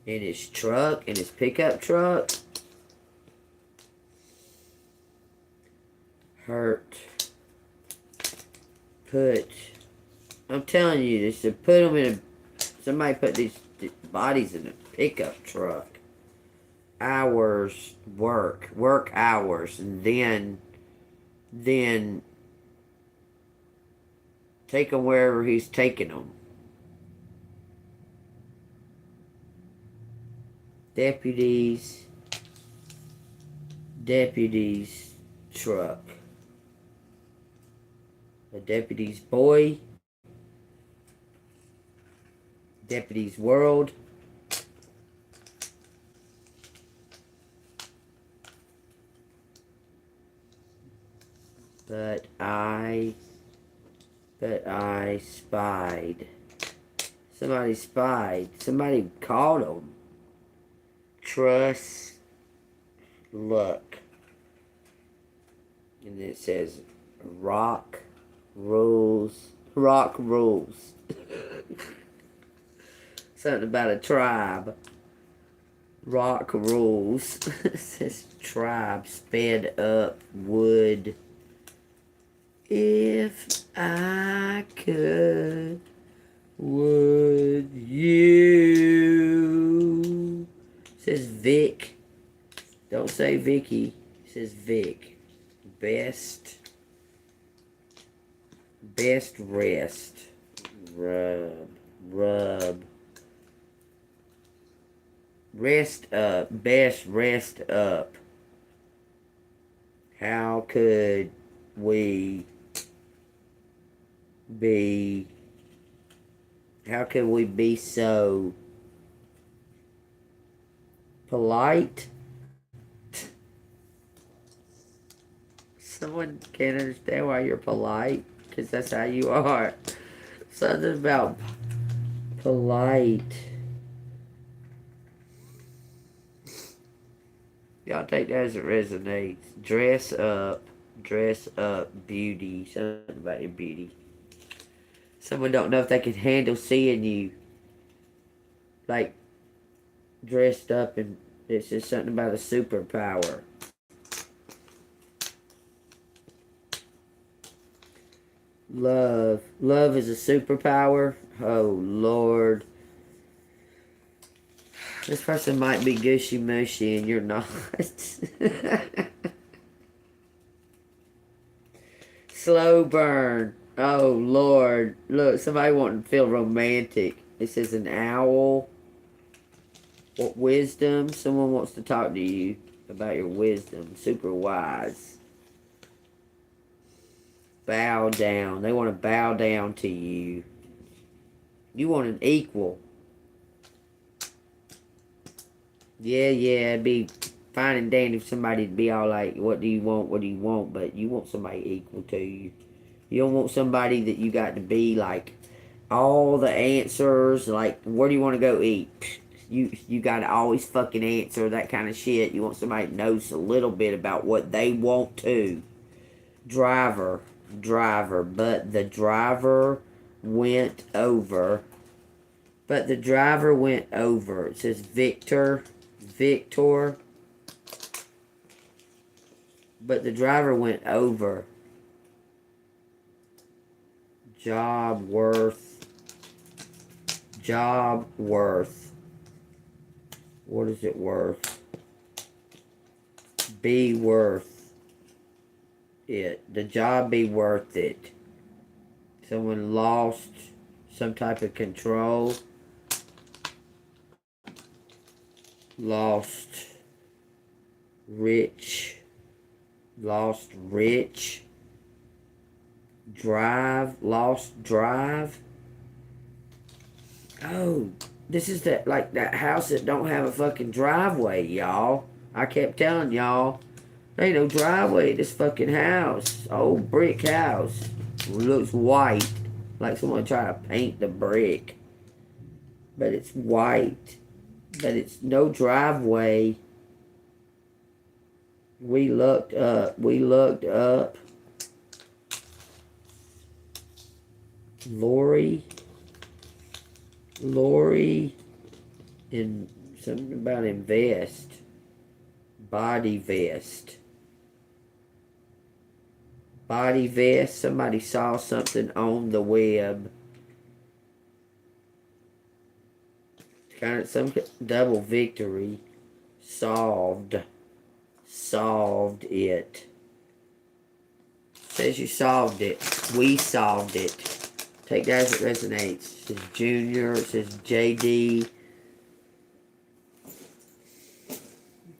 in his truck, in his pickup truck. Hurt. I'm telling you, this to put them in somebody put these bodies in a pickup truck. Hours work hours, and then take them wherever he's taking them. Deputies truck. A deputy's boy. Deputy's world. But I spied. Somebody spied. Somebody called him. Trust luck. And it says rock rules. Something about a tribe. Rock rules. It says tribe sped up wood. If I could, would you? It says Vic. Don't say Vicky. It says Vic. Best rest. Rub. Rest up. Best rest up. How could we be so polite? Someone can't understand why you're polite, because that's how you are. Something about polite. Y'all take that as it resonates. Dress up, beauty. Something about your beauty. Someone don't know if they can handle seeing you like dressed up, and it's just something about a superpower. Love is a superpower. Oh Lord, this person might be gushy mushy and you're not. Slow burn. Oh Lord, look, somebody wanting to feel romantic. This is an owl. What wisdom? Someone wants to talk to you about your wisdom. Super wise. Bow down. They want to bow down to you. You want an equal. Yeah, it'd be fine and dandy if somebody'd be all like, what do you want? But you want somebody equal to you. You don't want somebody that you got to be like all the answers, like where do you want to go eat? You got to always fucking answer that kind of shit. You want somebody that knows a little bit about what they want to. Driver. driver, but the driver went over. But the driver went over. It says Victor. But the driver went over. Job worth. What is it worth? Be worth it. The job be worth it. Someone lost some type of control. Lost rich. Lost drive. Oh, this is that house that don't have a fucking driveway, y'all. I kept telling y'all, there ain't no driveway. This fucking house, old brick house, looks white, like someone tried to paint the brick, but it's white. But it's no driveway. We looked up. Lori, and something about invest. Body vest. Somebody saw something on the web. Kind of some double victory. Solved it. Says you solved it. We solved it. Take that as it resonates. It says Junior. It says JD.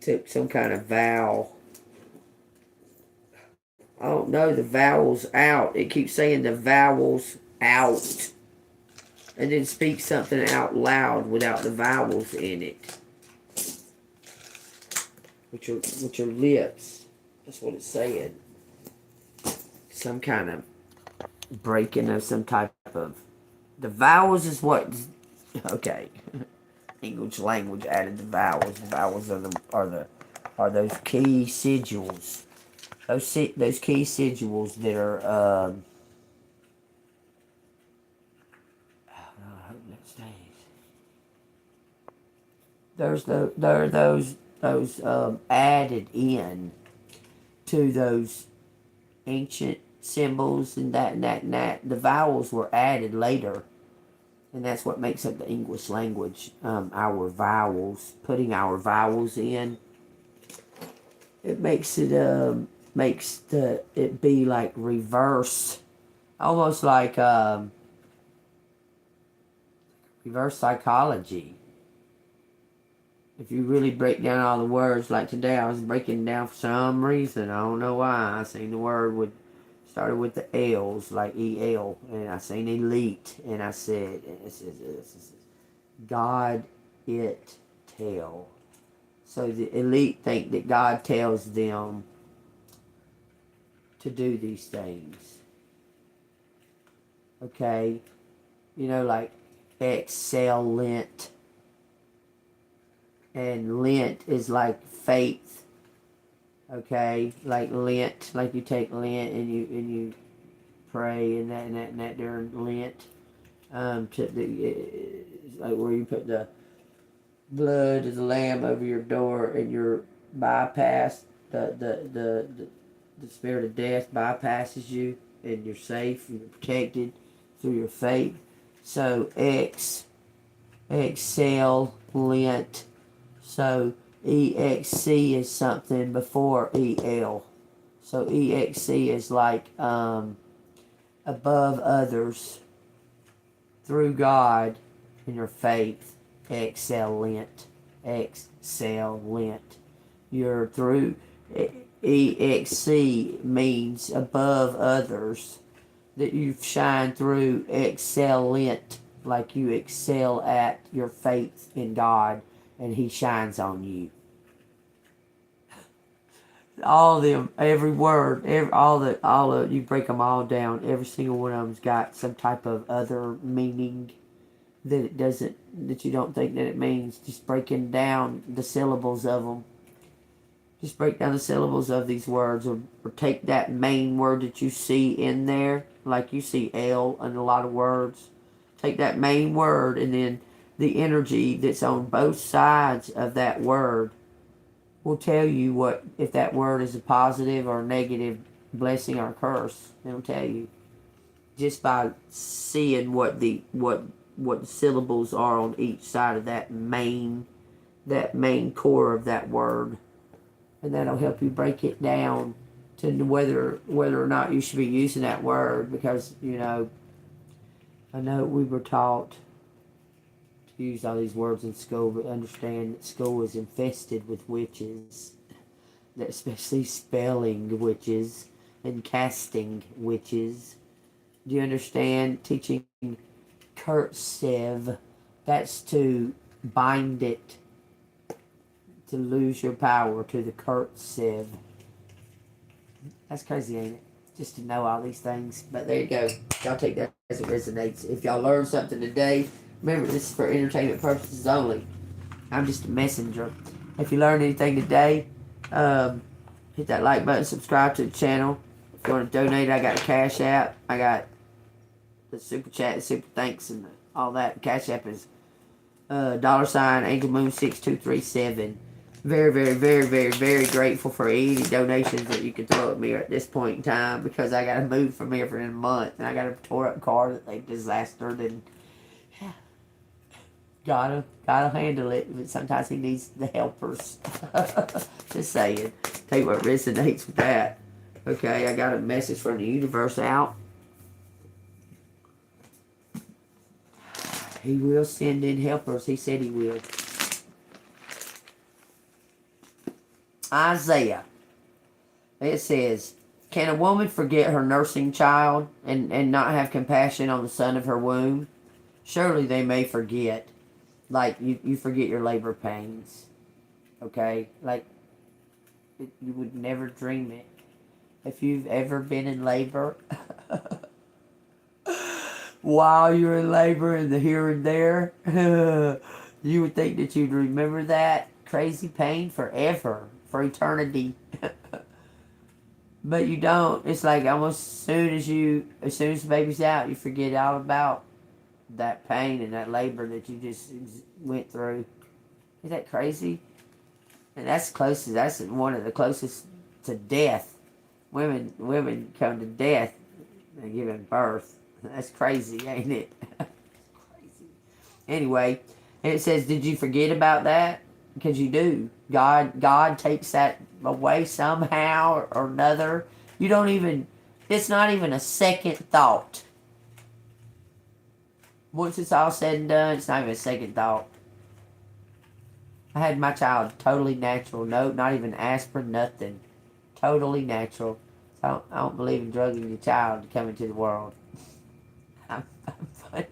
Took some kind of vowel. I don't know. The vowel's out. It keeps saying the vowel's out. And then speak something out loud without the vowels in it. With your lips. That's what it's saying. Some kind of breaking of some type of... The vowels is what... Okay. English language added the vowels. The vowels are those key sigils. Those key sigils that are... There are those added in to those ancient symbols and that. The vowels were added later, and that's what makes up the English language. Our vowels, putting our vowels in, it makes it it be like reverse, almost like reverse psychology. If you really break down all the words, like today I was breaking down for some reason. I don't know why. I seen the word started with the L's, like E-L. And I seen elite. And I said, God it tell. So the elite think that God tells them to do these things. Okay? You know, like excellent. And Lent is like faith, okay? Like Lent, like you take Lent and you pray and that during Lent. Like where you put the blood of the lamb over your door and you're bypassed, the spirit of death bypasses you and you're safe and you're protected through your faith. So excel, Lent. So EXC is something before EL. So EXC is like above others through God in your faith. Excellent. You're through. EXC means above others, that you shine through. Excellent, like you excel at your faith in God and He shines on you. All of them, every word, all of you break them all down. Every single one of them's got some type of other meaning that it doesn't, that you don't think that it means. Just breaking down the syllables of them. Just break down the syllables of these words, or take that main word that you see in there, like you see L in a lot of words. Take that main word and then the energy that's on both sides of that word will tell you what if that word is a positive or a negative blessing or curse. It'll tell you just by seeing what the syllables are on each side of that main core of that word, and that'll help you break it down to whether or not you should be using that word. Because I know we were taught to use all these words in school, but understand that school is infested with witches, especially spelling witches and casting witches. Do you understand? Teaching cursive, that's to bind it, to lose your power to the cursive. That's crazy, ain't it? Just to know all these things. But there you go. Y'all take that as it resonates. If y'all learned something today, remember this is for entertainment purposes only. I'm just a messenger. If you learned anything today, hit that like button, subscribe to the channel. If you want to donate, I got a Cash App. I got the Super Chat, the Super Thanks, and all that. Cash App is $ Angel Moon 6237. Very, very, very, very, very grateful for any donations that you can throw at me at this point in time, because I got to move from here for a month, and I got a tore up car that they disastered, and gotta handle it. But sometimes he needs the helpers. Just saying. Tell you what resonates with that. Okay, I got a message from the universe out. He will send in helpers. He said he will. Isaiah. It says, can a woman forget her nursing child and not have compassion on the son of her womb? Surely they may forget. Like, you forget your labor pains. Okay? Like, you would never dream it. If you've ever been in labor, while you're in labor and the here and there, you would think that you'd remember that crazy pain forever, for eternity. But you don't. It's like almost as soon as the baby's out, you forget all about that pain and that labor that you just went through. Isn't that crazy? And that's one of the closest to death. Women come to death and giving birth. That's crazy, ain't it? Crazy. Anyway, and it says, did you forget about that? Because you do. God takes that away somehow or another. You don't even, it's not even a second thought. Once it's all said and done, it's not even a second thought. I had my child totally natural. No, not even aspirin, nothing. Totally natural. So I don't believe in drugging your child to come into the world. I'm funny.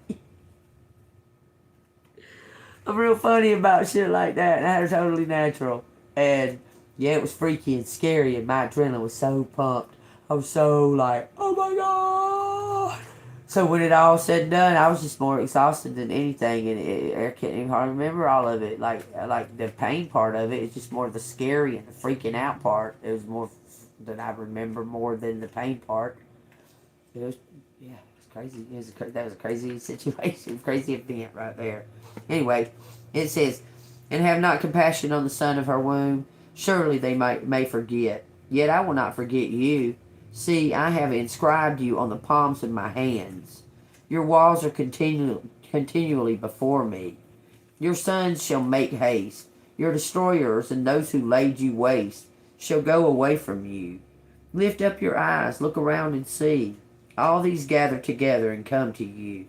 I'm real funny about shit like that. That was totally natural. And yeah, it was freaky and scary, and my adrenaline was so pumped. I was so like, oh my God. So when it all said and done, I was just more exhausted than anything, and I can't even hardly remember all of it. Like the pain part of it is just more the scary and the freaking out part. It was more than I remember more than the pain part. It was, yeah, it was crazy. That was a crazy situation, crazy event right there. Anyway, it says, and have not compassion on the son of her womb. Surely they may forget. Yet I will not forget you. See, I have inscribed you on the palms of my hands. Your walls are continually before me. Your sons shall make haste. Your destroyers and those who laid you waste shall go away from you. Lift up your eyes, look around and see. All these gather together and come to you.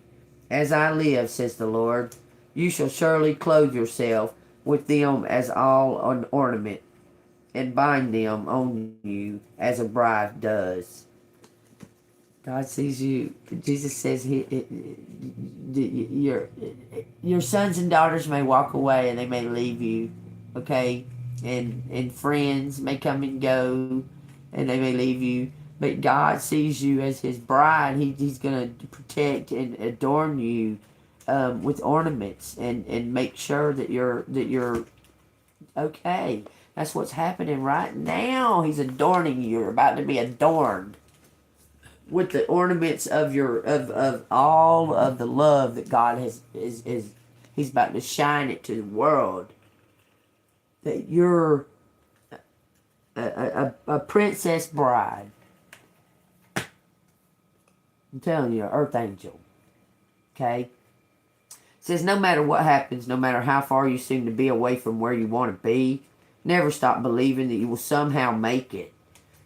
As I live, says the Lord, you shall surely clothe yourself with them as all an ornament, and bind them on you as a bride does. God sees you. Jesus says your sons and daughters may walk away and they may leave you, okay? And friends may come and go and they may leave you. But God sees you as his bride. He's going to protect and adorn you with ornaments and make sure that you're okay. That's what's happening right now. He's adorning you. You're about to be adorned with the ornaments of of all of the love that God is He's about to shine it to the world. That you're a princess bride. I'm telling you, an earth angel. Okay? It says no matter what happens, no matter how far you seem to be away from where you want to be, never stop believing that you will somehow make it.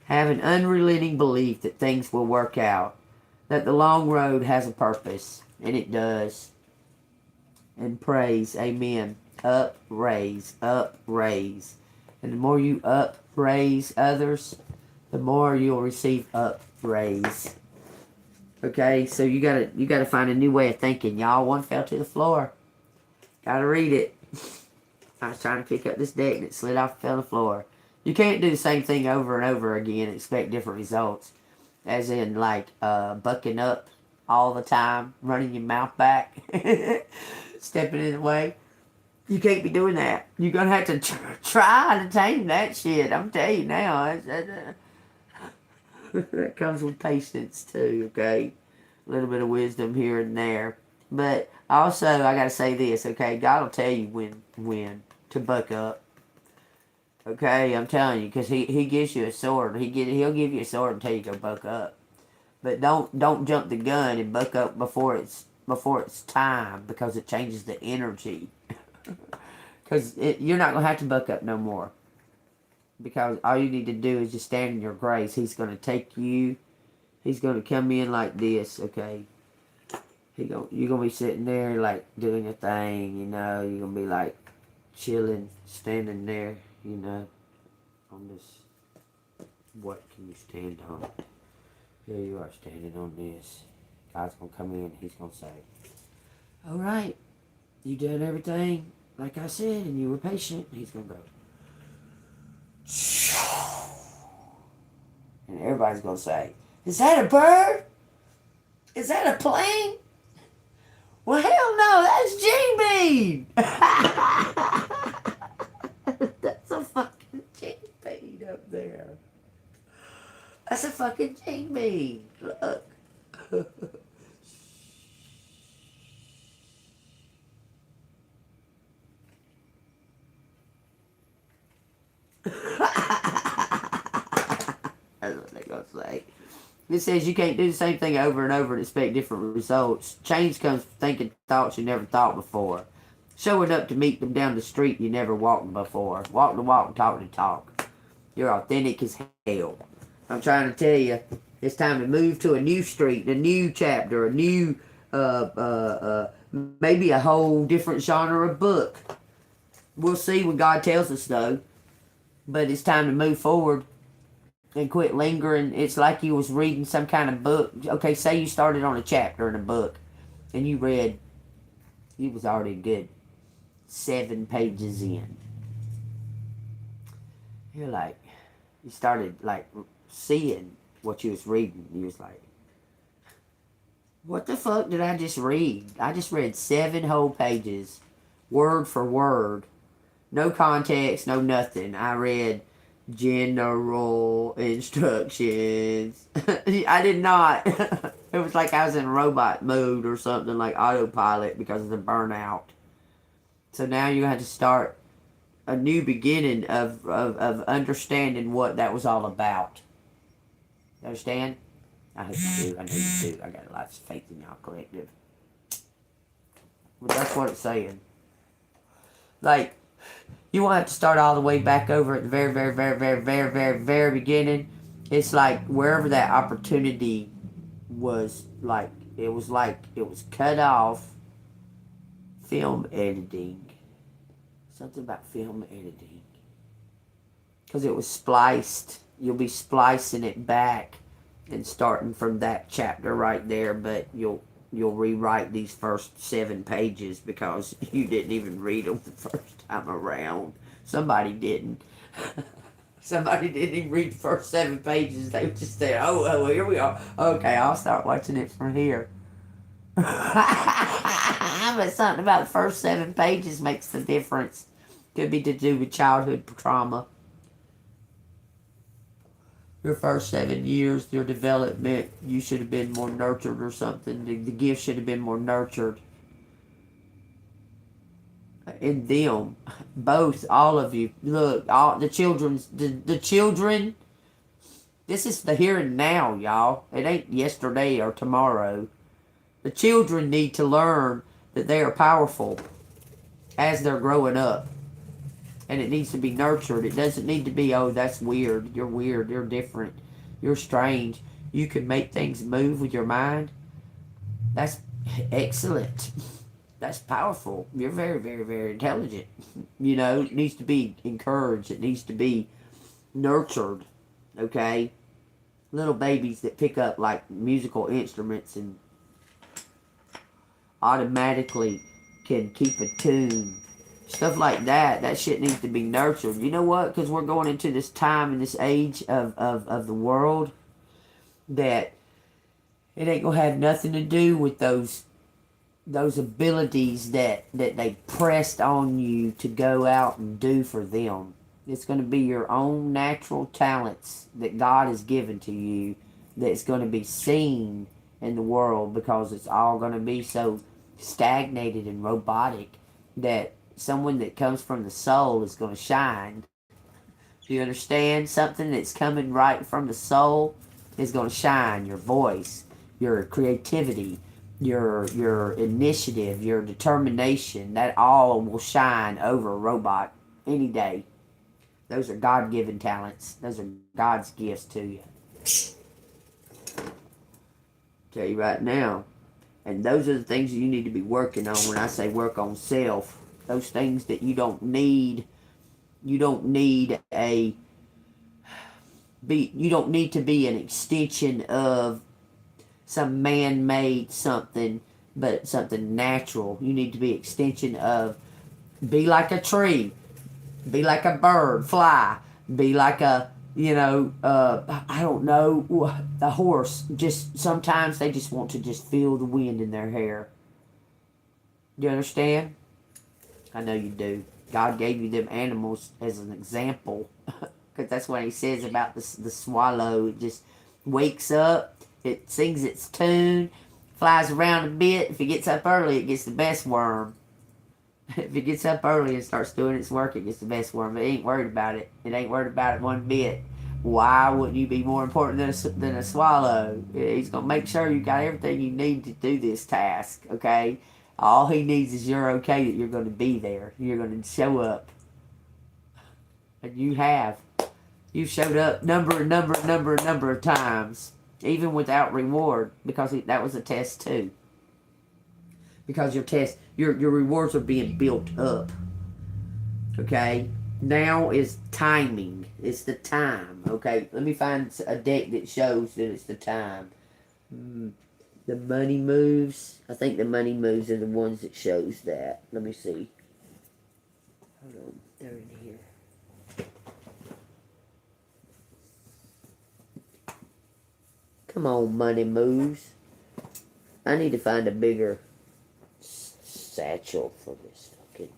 Have an unrelenting belief that things will work out. That the long road has a purpose. And it does. And praise. Amen. Up, raise. Up, raise. And the more you upraise others, the more you'll receive upraise. Okay, so you gotta find a new way of thinking. Y'all, one fell to the floor. Gotta read it. I was trying to pick up this deck and it slid off and fell to the floor. You can't do the same thing over and over again and expect different results. As in, like, bucking up all the time, running your mouth back, stepping in the way. You can't be doing that. You're going to have to try to tame that shit. I'm telling you now. That comes with patience, too, okay? A little bit of wisdom here and there. But also, I got to say this, okay? God will tell you when to buck up. Okay, I'm telling you, because he gives you a sword. He'll give you a sword and tell you to go buck up. But don't jump the gun and buck up before it's time, because it changes the energy. Because you're not going to have to buck up no more. Because all you need to do is just stand in your grace. He's going to take you. He's going to come in like this, okay? You're going to be sitting there like doing a thing, you know. You're going to be like chilling, standing there, you know, on this. What can you stand on? Here you are standing on this. God's going to come in. He's going to say, all right, you done everything like I said, and you were patient. He's going to go. And everybody's going to say, is that a bird? Is that a plane? Well, hell no, that's G-Bean. That's a fucking G-Bean up there. That's a fucking G-Bean. Look. That's what they're going to say. It says you can't do the same thing over and over and expect different results. Change comes from thinking thoughts you never thought before. Showing up to meet them down the street you never walked before. Walk the walk and talk the talk. You're authentic as hell. I'm trying to tell you, it's time to move to a new street, a new chapter, a new, maybe a whole different genre of book. We'll see when God tells us though. But it's time to move forward and quit lingering. It's like you was reading some kind of book. Okay, say you started on a chapter in a book and you was already a good 7 pages in. You're like, you started like seeing what you was reading. You was like, what the fuck did I just read? I just read 7 whole pages, word for word. No context, no nothing. I read general instructions. I did not. It was like I was in robot mode or something, like autopilot because of the burnout. So now you have to start a new beginning of understanding what that was all about. You understand? I hope you do. I know you do. I got lots of faith in y'all collective. But that's what it's saying. Like, you won't have to start all the way back over at the very, very, very, very, very, very, very beginning. It's like wherever that opportunity was, like it was cut off. Film editing. Something about film editing. Because it was spliced. You'll be splicing it back and starting from that chapter right there, but you'll rewrite these first 7 pages because you didn't even read them the first time around. Somebody didn't. Somebody didn't even read the first 7 pages. They just said, oh, here we are. Okay, I'll start watching it from here. But something about the first 7 pages makes the difference. Could be to do with childhood trauma. Your first 7 years, your development, you should have been more nurtured or something. The gift should have been more nurtured in them. Both, all of you. Look, all the children. This is the here and now, y'all. It ain't yesterday or tomorrow. The children need to learn that they are powerful as they're growing up. And it needs to be nurtured. It doesn't need to be, oh, that's weird. You're different. You're strange. You can make things move with your mind. That's excellent. That's powerful. You're very, very, very intelligent. You know, it needs to be encouraged. It needs to be nurtured. Okay? Little babies that pick up like musical instruments and automatically can keep a tune. Stuff like that. That shit needs to be nurtured. You know what? Because we're going into this time and this age of the world that it ain't going to have nothing to do with those abilities that they pressed on you to go out and do for them. It's going to be your own natural talents that God has given to you that's going to be seen in the world, because it's all going to be so stagnated and robotic that someone that comes from the soul is going to shine. Do you understand? Something that's coming right from the soul is going to shine. Your voice, your creativity, your initiative, your determination, that all will shine over a robot any day. Those are God-given talents. Those are God's gifts to you. Tell you right now. And those are the things that you need to be working on. When I say work on self, those things that you don't need to be an extension of some man-made something, but something natural. You need to be extension of, be like a tree, be like a bird, fly, be like a, I don't know, a horse. Just sometimes they just want to just feel the wind in their hair. Do you understand? I know you do. God gave you them animals as an example, because that's what he says about the swallow. It just wakes up, it sings its tune, flies around a bit. If it gets up early, it gets the best worm. If it gets up early and starts doing its work, it gets the best worm. It ain't worried about it. It ain't worried about it one bit. Why wouldn't you be more important than a swallow? He's going to make sure you got everything you need to do this task, okay? All he needs is you're okay, that you're going to be there. You're going to show up. And you have. You've showed up number of times, even without reward, because that was a test too. Because your rewards are being built up. Okay? Now is timing. It's the time. Okay? Let me find a deck that shows that it's the time. The money moves. I think the money moves are the ones that shows that. Let me see. Hold on. They're in here. Come on, money moves. I need to find a bigger satchel for this fucking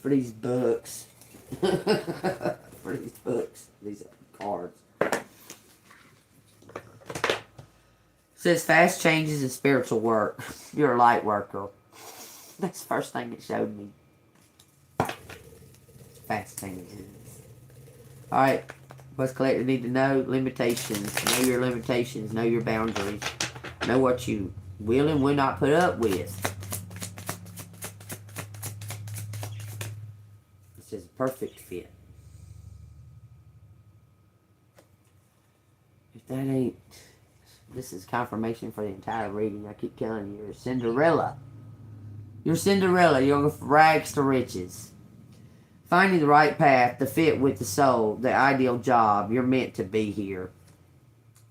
for these books. For these books. These cards. Says fast changes in spiritual work. You're a light worker. That's the first thing it showed me. Fast changes. Alright. What's collective need to know? Limitations. Know your limitations. Know your boundaries. Know what you will and will not put up with. It says perfect fit. If that ain't... This is confirmation for the entire reading. I keep telling you, you're Cinderella. You're Cinderella. You're going from rags to riches. Finding the right path to fit with the soul, the ideal job. You're meant to be here.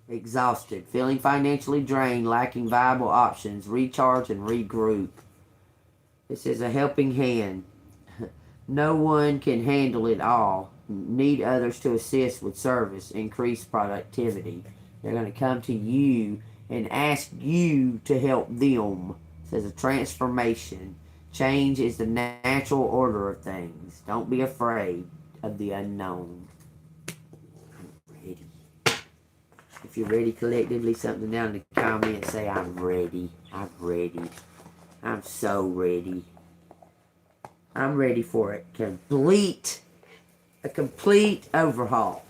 Exhausted. Feeling financially drained, lacking viable options. Recharge and regroup. This is a helping hand. No one can handle it all. Need others to assist with service. Increase productivity. They're going to come to you and ask you to help them. It says a transformation. Change is the natural order of things. Don't be afraid of the unknown. If you're ready collectively, something down in the comments. Say, I'm ready. I'm ready. I'm so ready. I'm ready for it. A complete overhaul.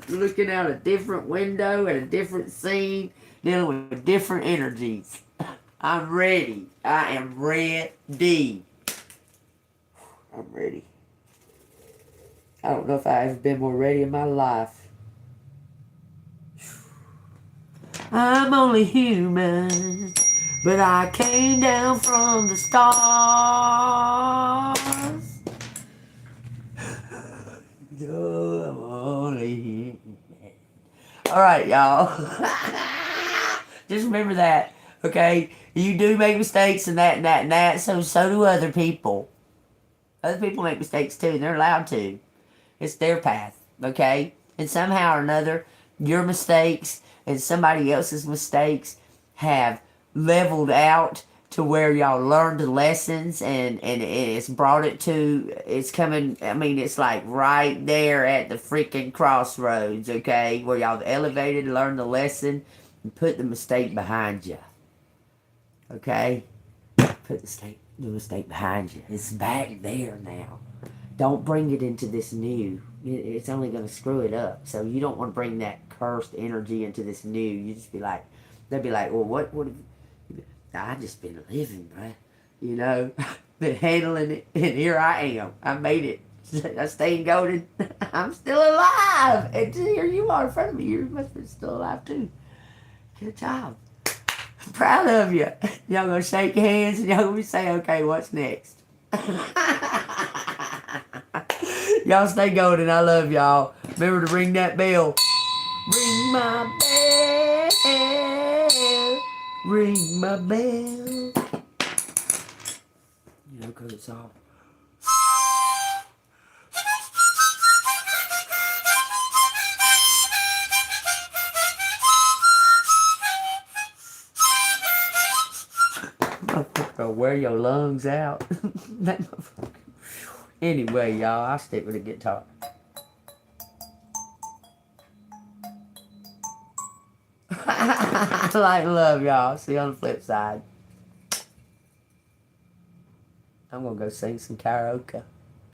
Looking out a different window at a different scene, dealing with different energies. I'm ready. I am ready. I'm ready. I don't know if I've ever been more ready in my life. I'm only human, but I came down from the stars. No, I'm only human. Alright, y'all. Just remember that, okay? You do make mistakes and that, so do other people. Other people make mistakes too, and they're allowed to. It's their path, okay? And somehow or another, your mistakes and somebody else's mistakes have leveled out to where y'all learned the lessons, and it's brought it to, it's coming, I mean, it's like right there at the freaking crossroads, okay? Where y'all elevated, learned the lesson, and put the mistake behind you. Okay? Put the mistake behind you. It's back there now. Don't bring it into this new. It's only going to screw it up. So you don't want to bring that cursed energy into this new. You just be like, they'll be like, well, what have you, I just been living, bruh. You know, been handling it, and here I am. I made it. I stayed golden. I'm still alive. And here you are in front of me. You must be still alive too. Good job. I'm proud of you. Y'all gonna shake hands and y'all gonna be saying, okay, what's next? Y'all stay golden. I love y'all. Remember to ring that bell. Ring my bell. Ring my bell. You know, because it's all. Motherfucker, wear your lungs out. That motherfucker. Anyway, y'all, I'll stick with the guitar. I like love, y'all. See you on the flip side. I'm gonna go sing some karaoke.